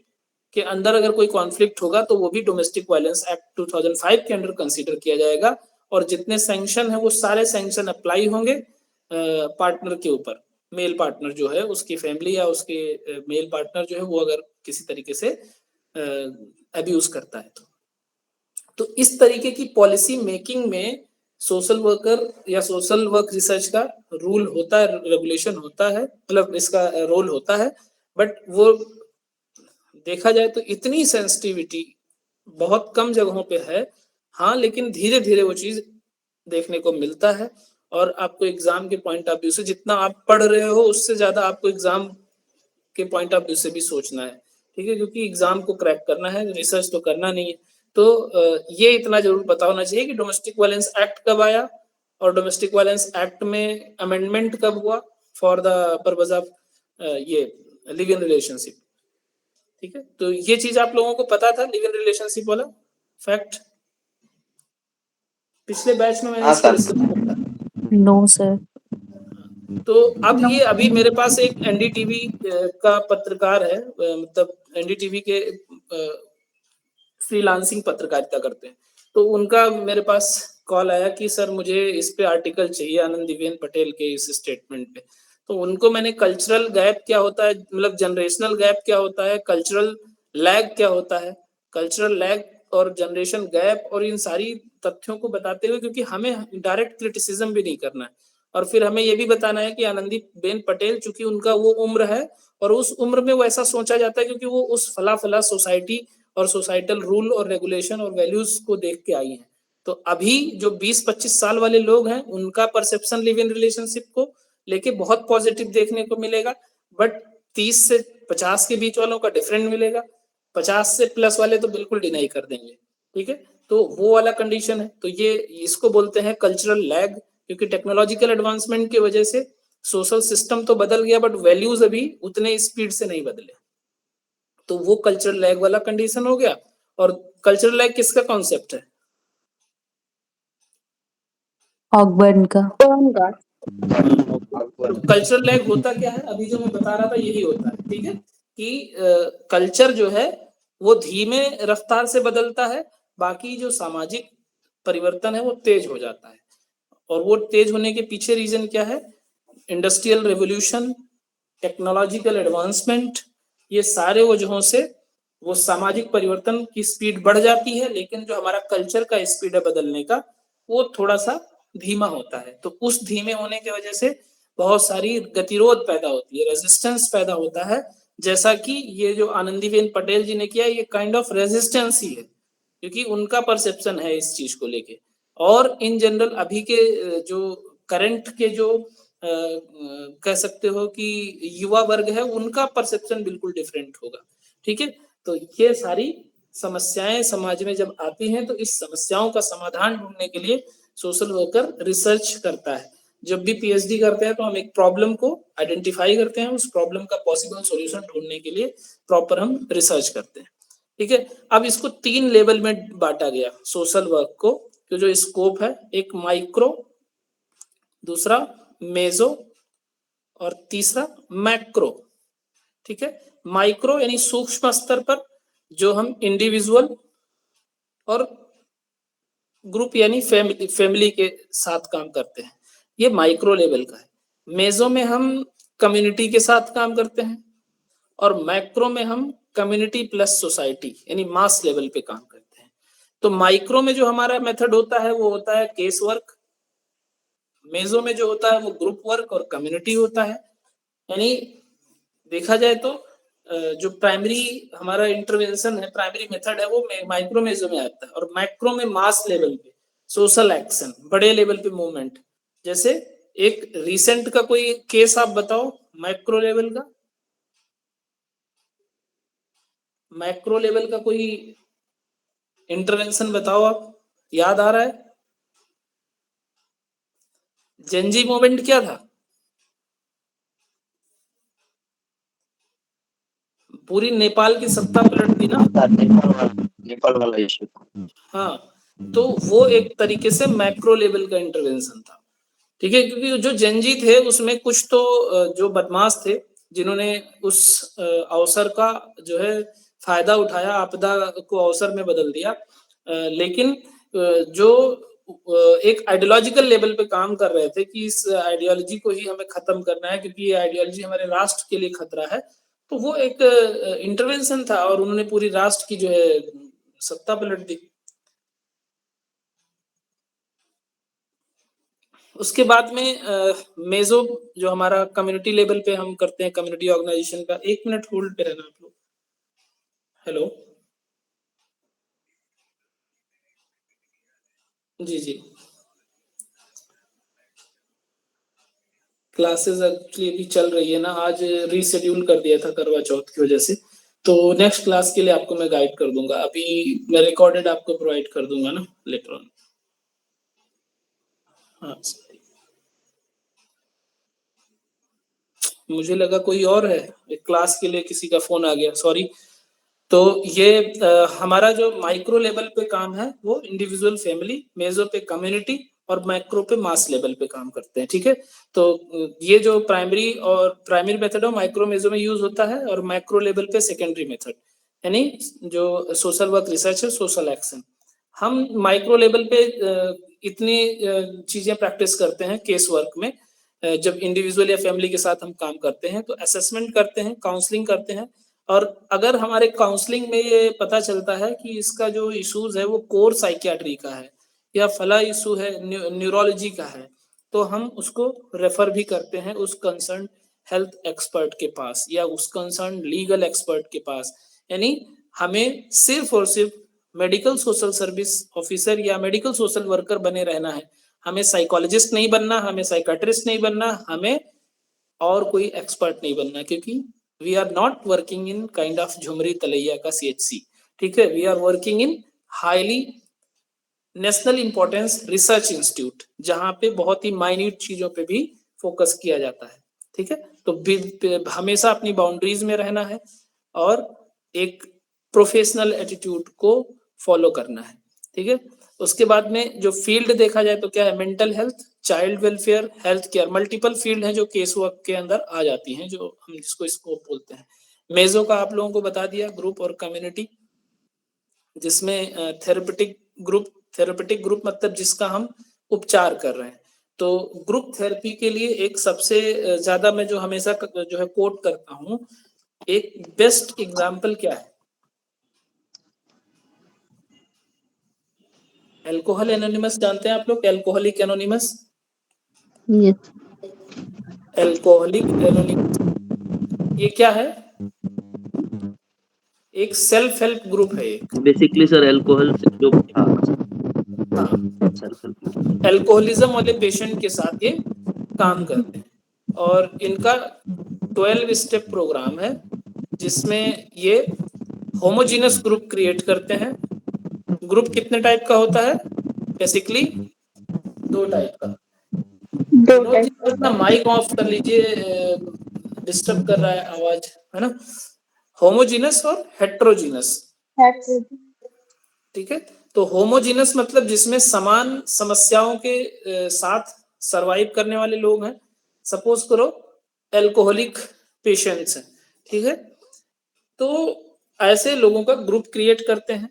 के अंदर अगर कोई कॉन्फ्लिक्ट होगा तो वो भी डोमेस्टिक वायलेंस एक्ट 2005 के अंडर कंसीडर किया जाएगा, और जितने सैंक्शन है वो सारे सैंक्शन अप्लाई होंगे पार्टनर के ऊपर। मेल पार्टनर जो है उसकी फैमिली या उसके मेल पार्टनर जो है वो अगर किसी तरीके से अब्यूज करता है तो इस तरीके की पॉलिसी मेकिंग में सोशल वर्कर या सोशल वर्क रिसर्च का रूल होता है, रेगुलेशन होता है, मतलब इसका रोल होता है। बट वो देखा जाए तो इतनी सेंसिटिविटी बहुत कम जगहों पे है, हाँ, लेकिन धीरे धीरे वो चीज देखने को मिलता है। और आपको एग्जाम के पॉइंट ऑफ व्यू से जितना आप पढ़ रहे हो उससे ज्यादा आपको एग्जाम के पॉइंट ऑफ व्यू से भी सोचना है, ठीक है, क्योंकि एग्जाम को क्रैक करना है, रिसर्च तो करना नहीं है। तो ये इतना जरूर पता होना चाहिए कि डोमेस्टिक वायलेंस एक्ट कब आया और डोमेस्टिक वायलेंस एक्ट में अमेंडमेंट कब हुआ फॉर द पर्पज ऑफ ये लिव इन रिलेशनशिप। ठीक है, तो ये चीज आप लोगों को पता था, लिव इन रिलेशनशिप वाला फैक्ट पिछले बैच में मैंने इसको डिस्कस किया था। No sir. तो अब ये अभी मेरे पास एक एनडीटीवी का पत्रकार है, मतलब एनडीटीवी के फ्रीलांसिंग पत्रकारिता करते हैं, तो उनका मेरे पास कॉल आया कि सर मुझे इस पे आर्टिकल चाहिए आनंदीबेन पटेल के इस स्टेटमेंट पे। तो उनको मैंने कल्चरल गैप क्या होता है, मतलब जनरेशनल गैप क्या होता है, कल्चरल लैग क्या होता है, कल्चरल लैग और जनरेशन गैप और इन सारी तथ्यों को बताते हुए, क्योंकि हमें डायरेक्ट क्रिटिसिज्म भी नहीं करना है, और फिर हमें ये भी बताना है कि आनंदीबेन पटेल चूंकि उनका वो उम्र है और उस उम्र में वो ऐसा सोचा जाता है क्योंकि वो उस फला फला सोसाइटी और सोसाइटल रूल और रेगुलेशन और वैल्यूज को देख के आई हैं। तो अभी जो 20-25 साल वाले लोग हैं उनका परसेप्शन लिव इन रिलेशनशिप को लेके बहुत पॉजिटिव देखने को मिलेगा, बट 30 से 50 के बीच वालों का डिफरेंट मिलेगा, 50 से प्लस वाले तो बिल्कुल डिनाई कर देंगे। ठीक है, तो वो वाला कंडीशन है। तो ये इसको बोलते हैं कल्चरल लैग, क्योंकि टेक्नोलॉजिकल एडवांसमेंट की वजह से सोशल सिस्टम तो बदल गया बट वैल्यूज अभी उतने स्पीड से नहीं बदले, तो वो कल्चरल लैग वाला कंडीशन हो गया। और कल्चरल लैग किसका कॉन्सेप्ट है? ऑकबर्न का। कल्चरल लैग होता क्या है, अभी जो मैं बता रहा था यही होता है। ठीक है, कि कल्चर जो है वो धीमे रफ्तार से बदलता है, बाकी जो सामाजिक परिवर्तन है वो तेज हो जाता है। और वो तेज होने के पीछे रीजन क्या है? इंडस्ट्रियल रेवोल्यूशन, टेक्नोलॉजिकल एडवांसमेंट, ये सारे वजहों से वो सामाजिक परिवर्तन की स्पीड बढ़ जाती है, लेकिन जो हमारा कल्चर का स्पीड है बदलने का वो थोड़ा सा धीमा होता है। तो उस धीमे होने की वजह से बहुत सारी गतिरोध पैदा होती है, रेजिस्टेंस पैदा होता है, जैसा कि ये जो आनंदीबेन पटेल जी ने किया ये काइंड ऑफ रेजिस्टेंस ही है, क्योंकि उनका परसेप्शन है इस चीज को लेके। और इन जनरल अभी के जो करंट के जो कह सकते हो कि युवा वर्ग है उनका परसेप्शन बिल्कुल डिफरेंट होगा। ठीक है, तो ये सारी समस्याएं समाज में जब आती हैं तो इस समस्याओं का समाधान ढूंढने के लिए सोशल वर्कर रिसर्च करता है। जब भी पीएचडी करते हैं तो हम एक प्रॉब्लम को आइडेंटिफाई करते हैं, उस प्रॉब्लम का पॉसिबल सॉल्यूशन ढूंढने के लिए प्रॉपर हम रिसर्च करते हैं। ठीक है, अब इसको 3 लेवल में बांटा गया सोशल वर्क को, तो जो स्कोप है, एक माइक्रो, दूसरा मेजो और तीसरा मैक्रो। ठीक है, माइक्रो यानी सूक्ष्म स्तर पर जो हम इंडिविजुअल और ग्रुप यानी फैमिली के साथ काम करते हैं, ये माइक्रो लेवल का है। मेजो में हम कम्युनिटी के साथ काम करते हैं और मैक्रो में हम कम्युनिटी प्लस सोसाइटी यानी मास लेवल पे काम करते हैं। तो माइक्रो में जो हमारा मेथड होता है वो होता है केस वर्क, मेजो में जो होता है वो ग्रुप वर्क और कम्युनिटी होता है। यानी देखा जाए तो जो प्राइमरी हमारा इंटरवेंशन है, प्राइमरी मेथड है, वो माइक्रो मेजो में आता है और मैक्रो में मास लेवल पे सोशल एक्शन, बड़े लेवल पे मूवमेंट। जैसे एक रिसेंट का कोई केस आप बताओ मैक्रो लेवल का, मैक्रो लेवल का कोई इंटरवेंशन बताओ आप, याद आ रहा है? जेनजी मूवमेंट क्या था? पूरी नेपाल की सत्ता पलट थी ना, नेपाल वाला इशू। हाँ, तो वो एक तरीके से मैक्रो लेवल का इंटरवेंशन था, ठीक है। क्योंकि जो जेनजी थे उसमें कुछ तो जो बदमाश थे जिन्होंने उस अवसर का जो है फायदा उठाया, आपदा को अवसर में बदल दिया। लेकिन जो एक आइडियोलॉजिकल लेवल पे काम कर रहे थे कि इस आइडियोलॉजी को ही हमें खत्म करना है क्योंकि ये आइडियोलॉजी हमारे राष्ट्र के लिए खतरा है, तो वो एक इंटरवेंशन था और उन्होंने पूरी राष्ट्र की जो है सत्ता पलट दी। उसके बाद में मेजो जो हमारा कम्युनिटी लेवल पे हम करते हैं, कम्युनिटी ऑर्गेनाइजेशन का। 1 मिनट होल्ड पे रहना आप लोग। हेलो, जी जी, क्लासेस एक्चुअली अभी चल रही है ना, आज रीशेड्यूल कर दिया था करवा चौथ की वजह से, तो नेक्स्ट क्लास के लिए आपको मैं गाइड कर दूंगा। अभी मैं रिकॉर्डेड आपको प्रोवाइड कर दूंगा ना लेटर ऑन। हाँ, मुझे लगा कोई और है, एक क्लास के लिए किसी का फोन आ गया, सॉरी। तो ये हमारा जो माइक्रो लेवल पे काम है वो इंडिविजुअल फैमिली, मेजो पे कम्युनिटी और मैक्रो पे मास लेवल पे काम करते हैं, ठीक है। तो ये जो प्राइमरी मेथड है माइक्रो मेजो में यूज होता है और मैक्रो लेवल पे सेकेंडरी मेथड यानी जो सोशल वर्क रिसर्च है, सोशल एक्शन। हम माइक्रो लेवल पे इतनी चीजें प्रैक्टिस करते हैं केस वर्क में। जब इंडिविजुअल या फैमिली के साथ हम काम करते हैं तो असेसमेंट करते हैं, काउंसलिंग करते हैं, और अगर हमारे काउंसलिंग में ये पता चलता है कि इसका जो इश्यूज है वो कोर साइकियाट्री का है या फला इशू है न्यूरोलॉजी का है, तो हम उसको रेफर भी करते हैं उस कंसर्न हेल्थ एक्सपर्ट के पास या उस कंसर्न लीगल एक्सपर्ट के पास। यानी हमें सिर्फ और सिर्फ मेडिकल सोशल सर्विस ऑफिसर या मेडिकल सोशल वर्कर बने रहना है, हमें साइकोलॉजिस्ट नहीं बनना, हमें साइकाट्रिस्ट नहीं बनना, हमें और कोई एक्सपर्ट नहीं बनना, क्योंकि we are not working in kind of Jhumri Telaiya का CHC, ठीक है। We are working in highly national importance research institute जहां पे बहुत ही माइन्यूट चीजों पे भी फोकस किया जाता है, ठीक है। तो हमेशा अपनी बाउंड्रीज में रहना है और एक प्रोफेशनल एटीट्यूड को फॉलो करना है, ठीक है। उसके बाद में जो फील्ड देखा जाए तो क्या है, mental health, child welfare, health care, multiple field हैं जो केस वर्क के अंदर आ जाती हैं, जो हम जिसको स्कोप बोलते हैं। मेजो का आप लोगों को बता दिया, ग्रुप और कम्युनिटी, जिसमें थेरेपेटिक ग्रुप मतलब जिसका हम उपचार कर रहे हैं। तो ग्रुप थेरेपी के लिए एक सबसे ज्यादा मैं जो हमेशा जो है कोट करता हूँ, एक बेस्ट एग्जाम्पल क्या है, अल्कोहल एनोनिमस जानते हैं आप लोग? Alcoholic anonymous, yes, alcoholic anonymous ये क्या है? एक सेल्फ हेल्प ग्रुप है। एक बेसिकली सर अल्कोहल से जो अल्कोहलिज्म वाले पेशेंट के साथ ये काम करते हैं और इनका 12 स्टेप प्रोग्राम है जिसमें ये होमोजीनस ग्रुप क्रिएट करते हैं। ग्रुप कितने टाइप का होता है? बेसिकली 2 टाइप का। विनोद जी अपना माइक ऑफ कर लीजिए, डिस्टर्ब कर रहा है आवाज, है ना। होमोजीनस और हेट्रोजीनस, ठीक है। तो होमोजीनस मतलब जिसमें समान समस्याओं के साथ सरवाइव करने वाले लोग हैं। सपोज करो अल्कोहलिक पेशेंट्स हैं, ठीक है, तो ऐसे लोगों का ग्रुप क्रिएट करते हैं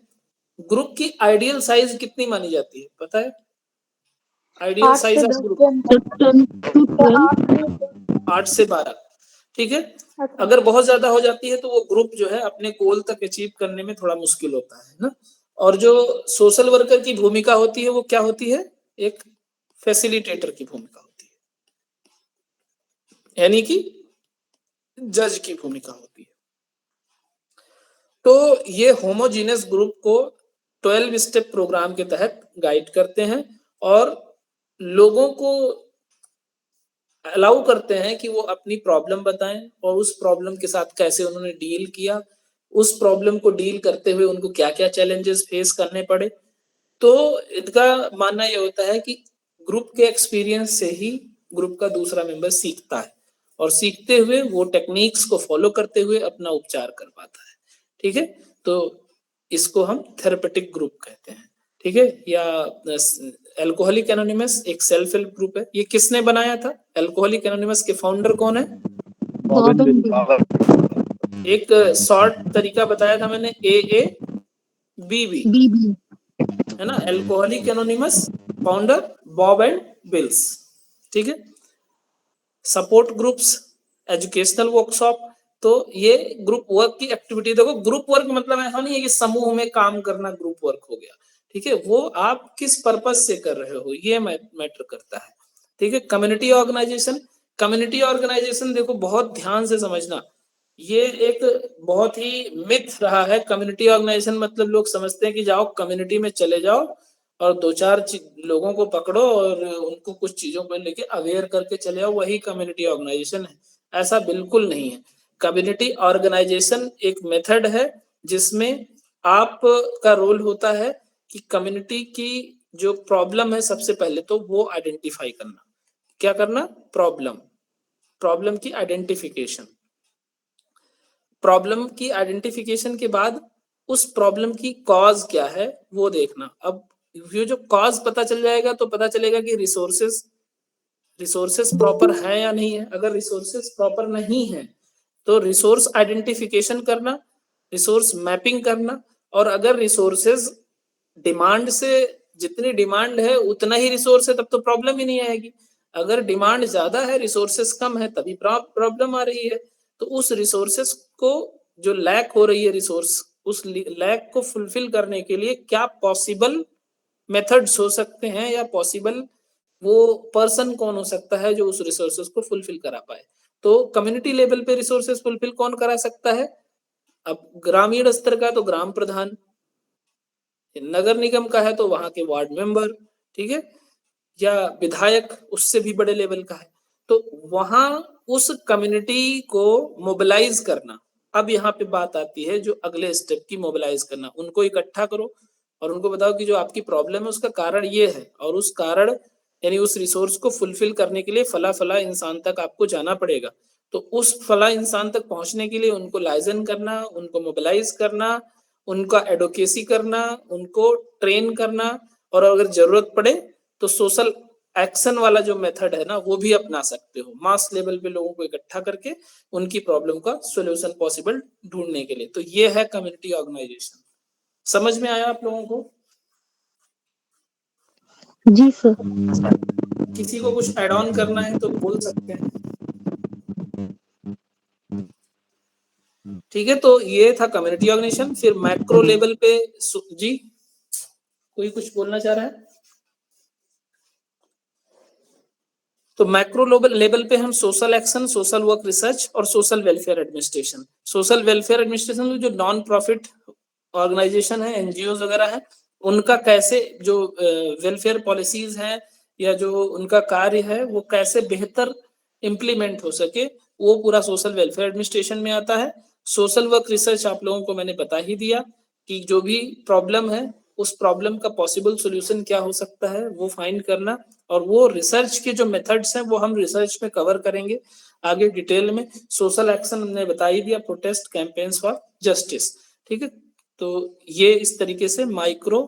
ग्रुप की आइडियल साइज कितनी मानी जाती है, पता है? आइडियल 8 साइज से ऑफ 10 ग्रुप जन 10 to 12 8 से 12, ठीक है। अच्छा। अगर बहुत ज्यादा हो जाती है तो वो ग्रुप जो है अपने गोल तक अचीव करने में थोड़ा मुश्किल होता है ना। और जो सोशल वर्कर की भूमिका होती है वो क्या होती है? एक फैसिलिटेटर की भूमिका होती है, यानी कि जज की भूमिका होती है। तो ये होमोजीनियस ग्रुप को 12 स्टेप प्रोग्राम के तहत गाइड करते हैं और लोगों को अलाउ करते हैं कि वो अपनी प्रॉब्लम बताएं और उस प्रॉब्लम के साथ कैसे उन्होंने डील किया, उस प्रॉब्लम को डील करते हुए उनको क्या क्या चैलेंजेस फेस करने पड़े। तो इनका मानना ये होता है कि ग्रुप के एक्सपीरियंस से ही ग्रुप का दूसरा मेंबर सीखता है और सीखते हुए वो टेक्निक्स को फॉलो करते हुए अपना उपचार कर पाता है, ठीक है। तो इसको हम थेरेपेटिक ग्रुप कहते हैं, ठीक है। या अल्कोहलिक एनोनिमस एक सेल्फ हेल्प ग्रुप है। ये किसने बनाया था? अल्कोहलिक एनोनिमस के फाउंडर कौन है? बॉब एंड बिल एक शॉर्ट तरीका बताया था मैंने, AABB, बीबी है ना। Alcoholic anonymous founder Bob and bills, ठीक है। Support groups, educational workshop. तो ये ग्रुप वर्क की एक्टिविटी, देखो ग्रुप वर्क मतलब ऐसा नहीं है कि समूह में काम करना ग्रुप वर्क हो गया, ठीक है। वो आप किस पर्पज से कर रहे हो ये मैटर करता है, ठीक है। कम्युनिटी ऑर्गेनाइजेशन, कम्युनिटी ऑर्गेनाइजेशन देखो बहुत ध्यान से समझना, ये एक बहुत ही मिथ रहा है। कम्युनिटी ऑर्गेनाइजेशन मतलब लोग समझते हैं कि जाओ कम्युनिटी में चले जाओ और दो चार लोगों को पकड़ो और उनको कुछ चीजों को लेके अवेयर करके चले आओ, वही कम्युनिटी ऑर्गेनाइजेशन है। ऐसा बिल्कुल नहीं है। कम्युनिटी ऑर्गेनाइजेशन एक मेथड है जिसमें आप का रोल होता है कि कम्युनिटी की जो प्रॉब्लम है सबसे पहले तो वो आइडेंटिफाई करना। क्या करना? प्रॉब्लम की आइडेंटिफिकेशन। प्रॉब्लम की आइडेंटिफिकेशन के बाद उस प्रॉब्लम की कॉज क्या है वो देखना। अब ये जो कॉज पता चल जाएगा तो पता चलेगा कि रिसोर्सेस प्रॉपर है या नहीं है। अगर रिसोर्सेस प्रॉपर नहीं है तो रिसोर्स आइडेंटिफिकेशन करना, रिसोर्स मैपिंग करना, और अगर रिसोर्सेस डिमांड से जितनी डिमांड है उतना ही रिसोर्स है तब तो प्रॉब्लम ही नहीं आएगी। अगर डिमांड ज्यादा है रिसोर्सेस कम है तभी प्रॉब्लम आ रही है। तो उस रिसोर्सेस को जो लैक हो रही है रिसोर्स, उस लैक को फुलफिल करने के लिए क्या पॉसिबल मेथड्स हो सकते हैं या पॉसिबल वो पर्सन कौन हो सकता है जो उस रिसोर्सेस को फुलफिल करा पाए। तो कम्युनिटी लेवल पे रिसोर्सेस फुलफिल कौन करा सकता है? अब ग्रामीण स्तर का तो ग्राम प्रधान, नगर निगम का है तो वहां के वार्ड मेंबर, ठीक है, या विधायक उससे भी बड़े लेवल का है। तो वहां उस कम्युनिटी को मोबिलाइज करना। अब यहाँ पे बात आती है जो अगले स्टेप की, मोबिलाइज करना। उनको इकट्ठा करो और उनको बताओ कि जो आपकी प्रॉब्लम है उसका कारण ये है और उस कारण यानी उस रिसोर्स को फुलफिल करने के लिए फला फला इंसान तक आपको जाना पड़ेगा। तो उस फला इंसान तक पहुंचने के लिए उनको लाइजन करना, उनको मोबिलाइज करना, उनका एडवोकेसी करना, उनको ट्रेन करना, और अगर जरूरत पड़े तो सोशल एक्शन वाला जो मेथड है ना वो भी अपना सकते हो, मास लेवल पे लोगों को इकट्ठा करके उनकी प्रॉब्लम का सॉल्यूशन पॉसिबल ढूंढने के लिए। तो ये है कम्युनिटी ऑर्गेनाइजेशन। समझ में आया आप लोगों को? जी सर। किसी को कुछ ऐड ऑन करना है तो बोल सकते हैं, ठीक है। तो ये था कम्युनिटी ऑर्गेनाइजेशन। फिर मैक्रो लेवल पे जी कोई कुछ बोलना चाह रहा है? तो मैक्रो लेवल पे हम social action, social work research और social welfare administration. Social welfare administration जो नॉन प्रॉफिट ऑर्गेनाइजेशन है, एनजीओ वगैरह है, उनका कैसे जो वेलफेयर पॉलिसीज हैं या जो उनका कार्य है वो कैसे बेहतर इम्प्लीमेंट हो सके, वो पूरा सोशल वेलफेयर एडमिनिस्ट्रेशन में आता है। सोशल वर्क रिसर्च आप लोगों को मैंने बता ही दिया कि जो भी प्रॉब्लम है उस प्रॉब्लम का पॉसिबल सॉल्यूशन क्या हो सकता है वो फाइंड करना, और वो रिसर्च के जो मेथड्स हैं वो हम रिसर्च में कवर करेंगे आगे डिटेल में। सोशल एक्शन हमने बता ही दिया, प्रोटेस्ट, कैंपेन्स फॉर जस्टिस, ठीक है। तो ये इस तरीके से माइक्रो,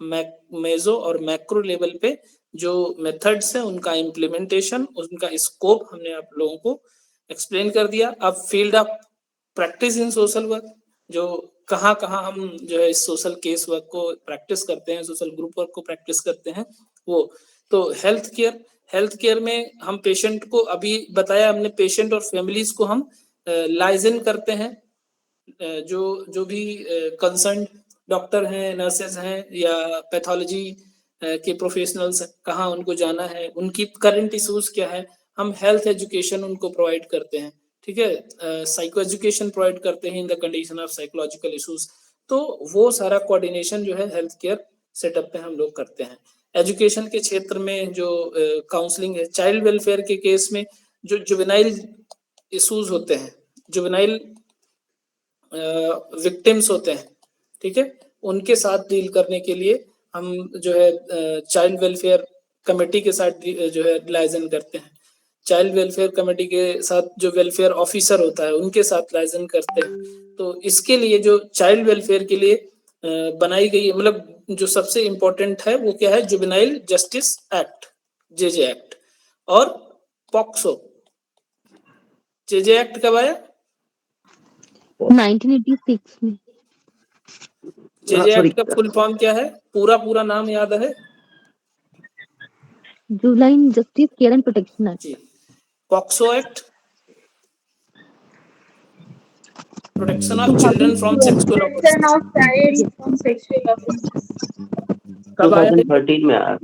मेजो और मैक्रो लेवल पे जो मेथड्स हैं उनका इम्प्लीमेंटेशन, उनका स्कोप हमने आप लोगों को एक्सप्लेन कर दिया। अब field of practice in social work, जो कहाँ हम जो है इस सोशल केस वर्क को प्रैक्टिस करते हैं, सोशल ग्रुप वर्क को प्रैक्टिस करते हैं वो। तो हेल्थ केयर में हम पेशेंट को, अभी बताया हमने, पेशेंट और फैमिलीज को हम लाइजन करते हैं। जो भी कंसर्न डॉक्टर हैं, नर्सेज हैं या पैथोलॉजी के प्रोफेशनल्स, कहाँ उनको जाना है, उनकी करंट इश्यूज क्या है, हम हेल्थ एजुकेशन उनको प्रोवाइड करते हैं। ठीक है, साइको एजुकेशन प्रोवाइड करते हैं in the condition of psychological issues. तो वो सारा कोऑर्डिनेशन जो है हेल्थ केयर सेटअप पे हम लोग करते हैं। एजुकेशन के क्षेत्र में जो काउंसलिंग है, चाइल्ड वेलफेयर के केस में जो जुवेनाइल इश्यूज होते हैं, जुवेनाइल विक्टिम्स होते हैं, ठीक है, उनके साथ डील करने के लिए हम जो है चाइल्ड वेलफेयर कमेटी के साथ जो है लाइजन करते हैं। चाइल्ड वेलफेयर कमेटी के साथ जो वेलफेयर ऑफिसर होता है उनके साथ लाइजन करते हैं। तो इसके लिए जो चाइल्ड वेलफेयर के लिए बनाई गई, मतलब जो सबसे इम्पोर्टेंट है वो क्या है, juvenile justice act, JJ act, और पॉक्सो। जेजे एक्ट कब आया? 1986 में। जेजे एक्ट का फुल फॉर्म क्या है? पूरा नाम याद है? Juvenile justice care and protection act. जी। POCSO act, protection of children from sexual offence. Protection of child from sexual offense. कब आया? 2013 में आया।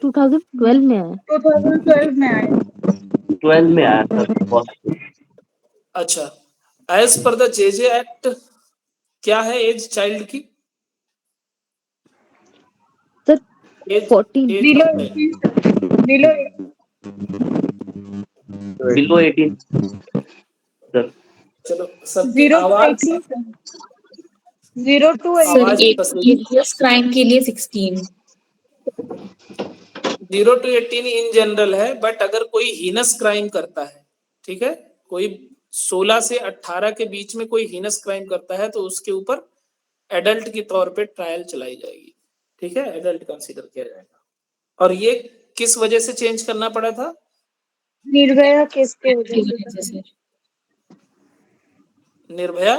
2012 में आया। 2012 में आया। 12 में आया था possible। अच्छा, as per the JJ act क्या है एज चाइल्ड की? Sir age 14 Below 18. Below 18. Below 18 sir. चलो सबकी 0 to आवाज 18. 0 to सर 18. आवाज फंस रही है। एरियस क्राइम के लिए 16। 0 to 18 इन जनरल है, बट अगर कोई हीनस क्राइम करता है, ठीक है, कोई 16 से 18 के बीच में कोई हीनस क्राइम करता है तो उसके ऊपर एडल्ट के तौर पे ट्रायल चलाई जाएगी। ठीक है, एडल्ट कंसीडर किया जाएगा। और ये किस वजह से चेंज करना पड़ा था? निर्भया केस के की वजह वजह से से। सर। निर्भया,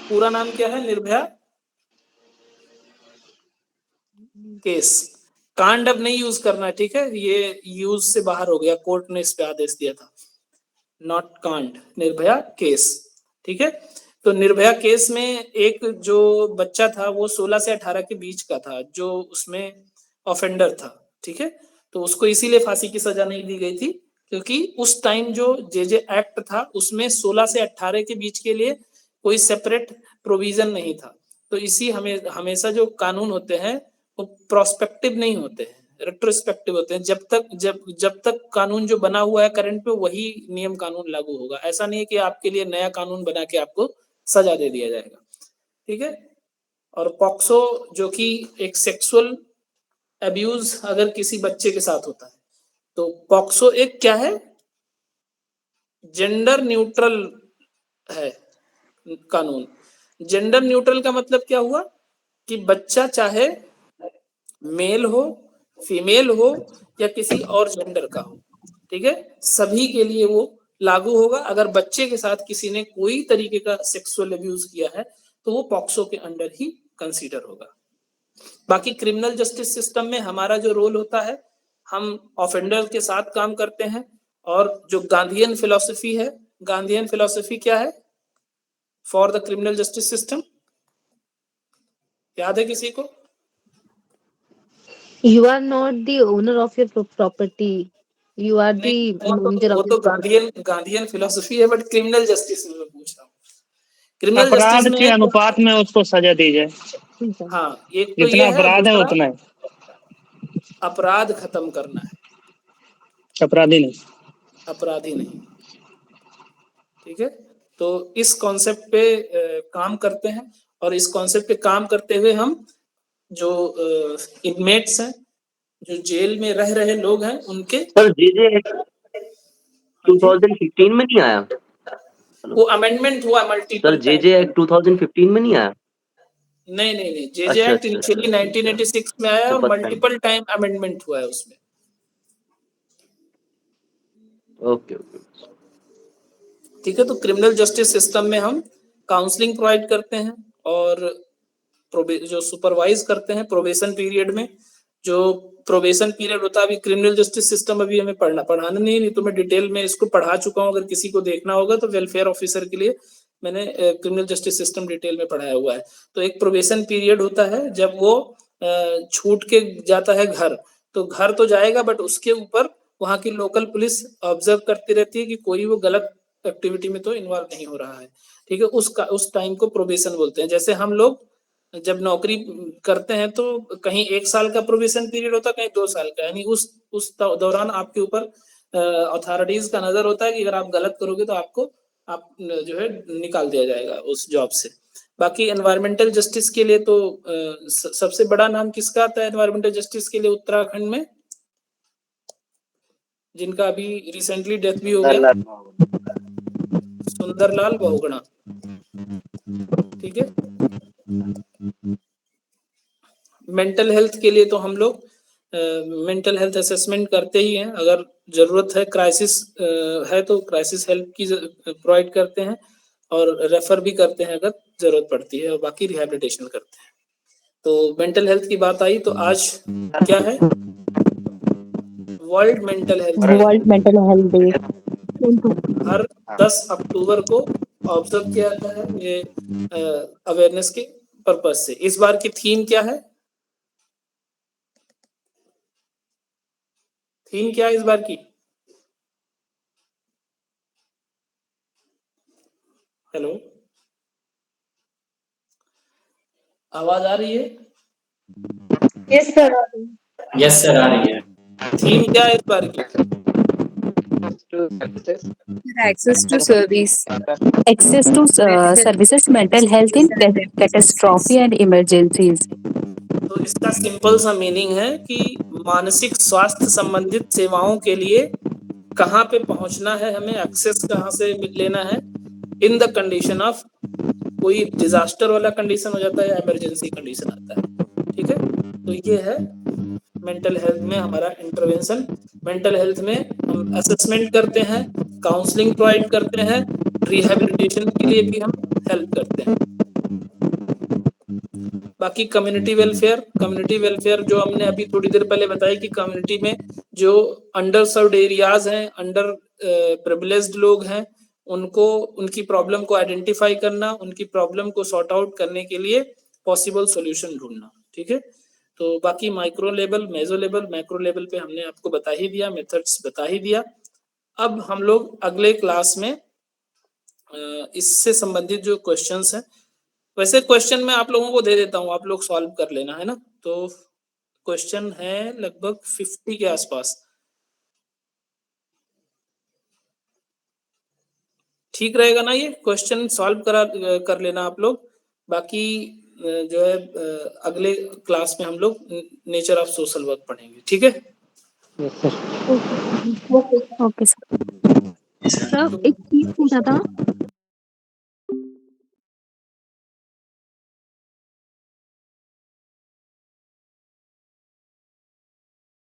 पूरा नाम क्या है? निर्भया केस। कांड अब नहीं यूज करना है, ठीक है, ये यूज से बाहर हो गया, कोर्ट ने इस पे आदेश दिया था। नॉट कांड, निर्भया केस। ठीक है, तो निर्भया केस में एक जो बच्चा था वो 16 से 18 के बीच का था, जो उसमें ऑफेंडर था। ठीक है, तो उसको इसीलिए फांसी की सजा नहीं दी गई थी क्योंकि उस टाइम जो जेजे एक्ट था उसमें 16 से 18 के बीच के लिए कोई सेपरेट प्रोविजन नहीं था। तो इसी हमेशा जो कानून होते हैं वो प्रोस्पेक्टिव नहीं होते हैं, रेट्रोस्पेक्टिव होते हैं। जब तक कानून जो बना हुआ है करंट पे वही नियम कानून लागू होगा। ऐसा नहीं है कि आपके लिए नया कानून बना के आपको सजा दे दिया जाएगा। ठीक है, और पॉक्सो जो कि एक सेक्सुअल अब्यूज अगर किसी बच्चे के साथ होता है तो पॉक्सो एक क्या है, जेंडर न्यूट्रल है कानून। जेंडर न्यूट्रल का मतलब क्या हुआ कि बच्चा चाहे मेल हो, फीमेल हो या किसी और जेंडर का हो, ठीक है, सभी के लिए वो लागू होगा। अगर बच्चे के साथ किसी ने कोई तरीके का सेक्सुअल अब्यूज किया है तो वो पॉक्सो के अंडर ही कंसीडर होगा। बाकी क्रिमिनल जस्टिस सिस्टम में हमारा जो रोल होता है, हम ऑफेंडर के साथ काम करते हैं। और जो गांधीयन फिलॉसफी है, गांधीयन फिलॉसफी क्या है for the criminal justice system, याद है किसी को? You are not the owner of your property. You are the नहीं, manager वो of तो your property. गांधीयन फिलॉसफी है, बट क्रिमिनल जस्टिस में मैं पूछ रहा हूँ। क्रिमिनल अपराध जस्टिस के में अनुपात में उसको सजा दी जाए। हाँ, एक तो जितना ये है, अपराध है दूसरा उतना है, अपराध खत्म करना है, अपराधी नहीं। अपराधी नहीं। ठीक है, तो इस कॉन्सेप्ट पे काम करते हैं। और इस कॉन्सेप्ट पे काम करते हुए हम जो इनमेट्स हैं, जो जेल में रह रहे लोग हैं, उनके सर जेजे 2015 में नहीं आया? वो अमेंडमेंट हुआ मल्टीपल सर जेजे एक्ट 2015 में नहीं आया? नहीं, जेजे एक्ट इनिशियली 1986 में आया और मल्टीपल टाइम अमेंडमेंट हुआ है उसमें। ओके। ठीक है। तो क्रिमिनल जस्टिस सिस्टम में हम काउंसलिंग प्रोवाइड करते हैं और जो सुपरवाइज करते हैं प्रोबेशन पीरियड में। जो प्रोबेशन पीरियड होता है, अभी क्रिमिनल जस्टिस सिस्टम अभी हमें पढ़ाना नहीं तो मैं डिटेल में इसको पढ़ा चुका हूँ, अगर किसी को देखना होगा तो वेलफेयर ऑफिसर के लिए मैंने क्रिमिनल जस्टिस सिस्टम डिटेल में पढ़ाया हुआ है। तो एक प्रोबेशन पीरियड होता है जब वो छूट के जाता है घर, तो घर तो जाएगा बट उसके ऊपर वहाँ की लोकल पुलिस ऑब्जर्व करती रहती है कि कोई वो गलत एक्टिविटी में तो इन्वॉल्व नहीं हो रहा है। ठीक है, उस टाइम को प्रोबेशन बोलते हैं। जैसे हम लोग जब नौकरी करते हैं तो कहीं 1 साल का प्रोबेशन पीरियड होता है, कहीं 2 साल का, यानी उस दौरान आपके ऊपर अथॉरिटीज का नजर होता है कि अगर आप गलत करोगे तो आपको जो है निकाल दिया जाएगा उस जॉब से। बाकी एनवायरमेंटल जस्टिस के लिए तो सबसे बड़ा नाम किसका आता है एनवायरमेंटल जस्टिस के लिए उत्तराखंड में, जिनका अभी रिसेंटली डेथ भी हो गया, सुंदरलाल बहुगुणा। ठीक है। मेंटल हेल्थ के लिए तो हम लोग मेंटल हेल्थ असेसमेंट करते ही हैं, अगर जरूरत है क्राइसिस है तो क्राइसिस हेल्प की प्रोवाइड करते हैं और रेफर भी करते हैं अगर जरूरत पड़ती है, और बाकी रिहैबिलिटेशन करते हैं। तो मेंटल हेल्थ की बात आई तो आज क्या है, वर्ल्ड मेंटल हेल्थ डे। हर 10 अक्टूबर को ऑब्जर्व किया जाता है ये अवेयरनेस के पर्पज से। इस बार की थीम क्या है, थीम क्या है इस बार की? हेलो, आवाज आ रही है? Yes sir. यस सर, आ रही है। थीम क्या है इस बार की? Access to services, mental health in catastrophe and emergencies. तो इसका सिंपल सा मीनिंग है कि मानसिक स्वास्थ्य संबंधित सेवाओं के लिए कहाँ पे पहुंचना है, हमें एक्सेस कहाँ से लेना है इन द कंडीशन ऑफ कोई डिजास्टर वाला कंडीशन हो जाता है या इमरजेंसी कंडीशन आता है। ठीक है, तो ये है मेंटल हेल्थ में हमारा इंटरवेंशन। मेंटल हेल्थ में हम असेसमेंट करते हैं, काउंसलिंग प्रोवाइड करते हैं, रिहैबिलिटेशन के लिए भी हम हेल्प करते हैं। बाकी कम्युनिटी वेलफेयर जो हमने अभी थोड़ी देर पहले बताया कि कम्युनिटी में जो अंडर सर्व्ड एरियाज हैं, अंडर प्रिविलेज्ड लोग हैं, उनको उनकी प्रॉब्लम को आइडेंटिफाई करना, उनकी प्रॉब्लम को सॉर्ट आउट करने के लिए पॉसिबल सॉल्यूशन ढूंढना। ठीक है, तो बाकी माइक्रो लेवल, मेजो लेवल, मैक्रो लेवल पे हमने आपको बता ही दिया, मेथड्स बता ही दिया। अब हम लोग अगले क्लास में इससे संबंधित जो क्वेश्चंस हैं, वैसे क्वेश्चन मैं आप लोगों को दे देता हूँ, आप लोग सॉल्व कर लेना, है ना। तो क्वेश्चन है लगभग 50 के आसपास, ठीक रहेगा ना? ये क्वेश्चन सॉल्व कर लेना आप लोग। बाकी जो है अगले क्लास में हम लोग नेचर ऑफ सोशल वर्क पढ़ेंगे। ठीक है, ओके सर। सर एक चीज पूछा था,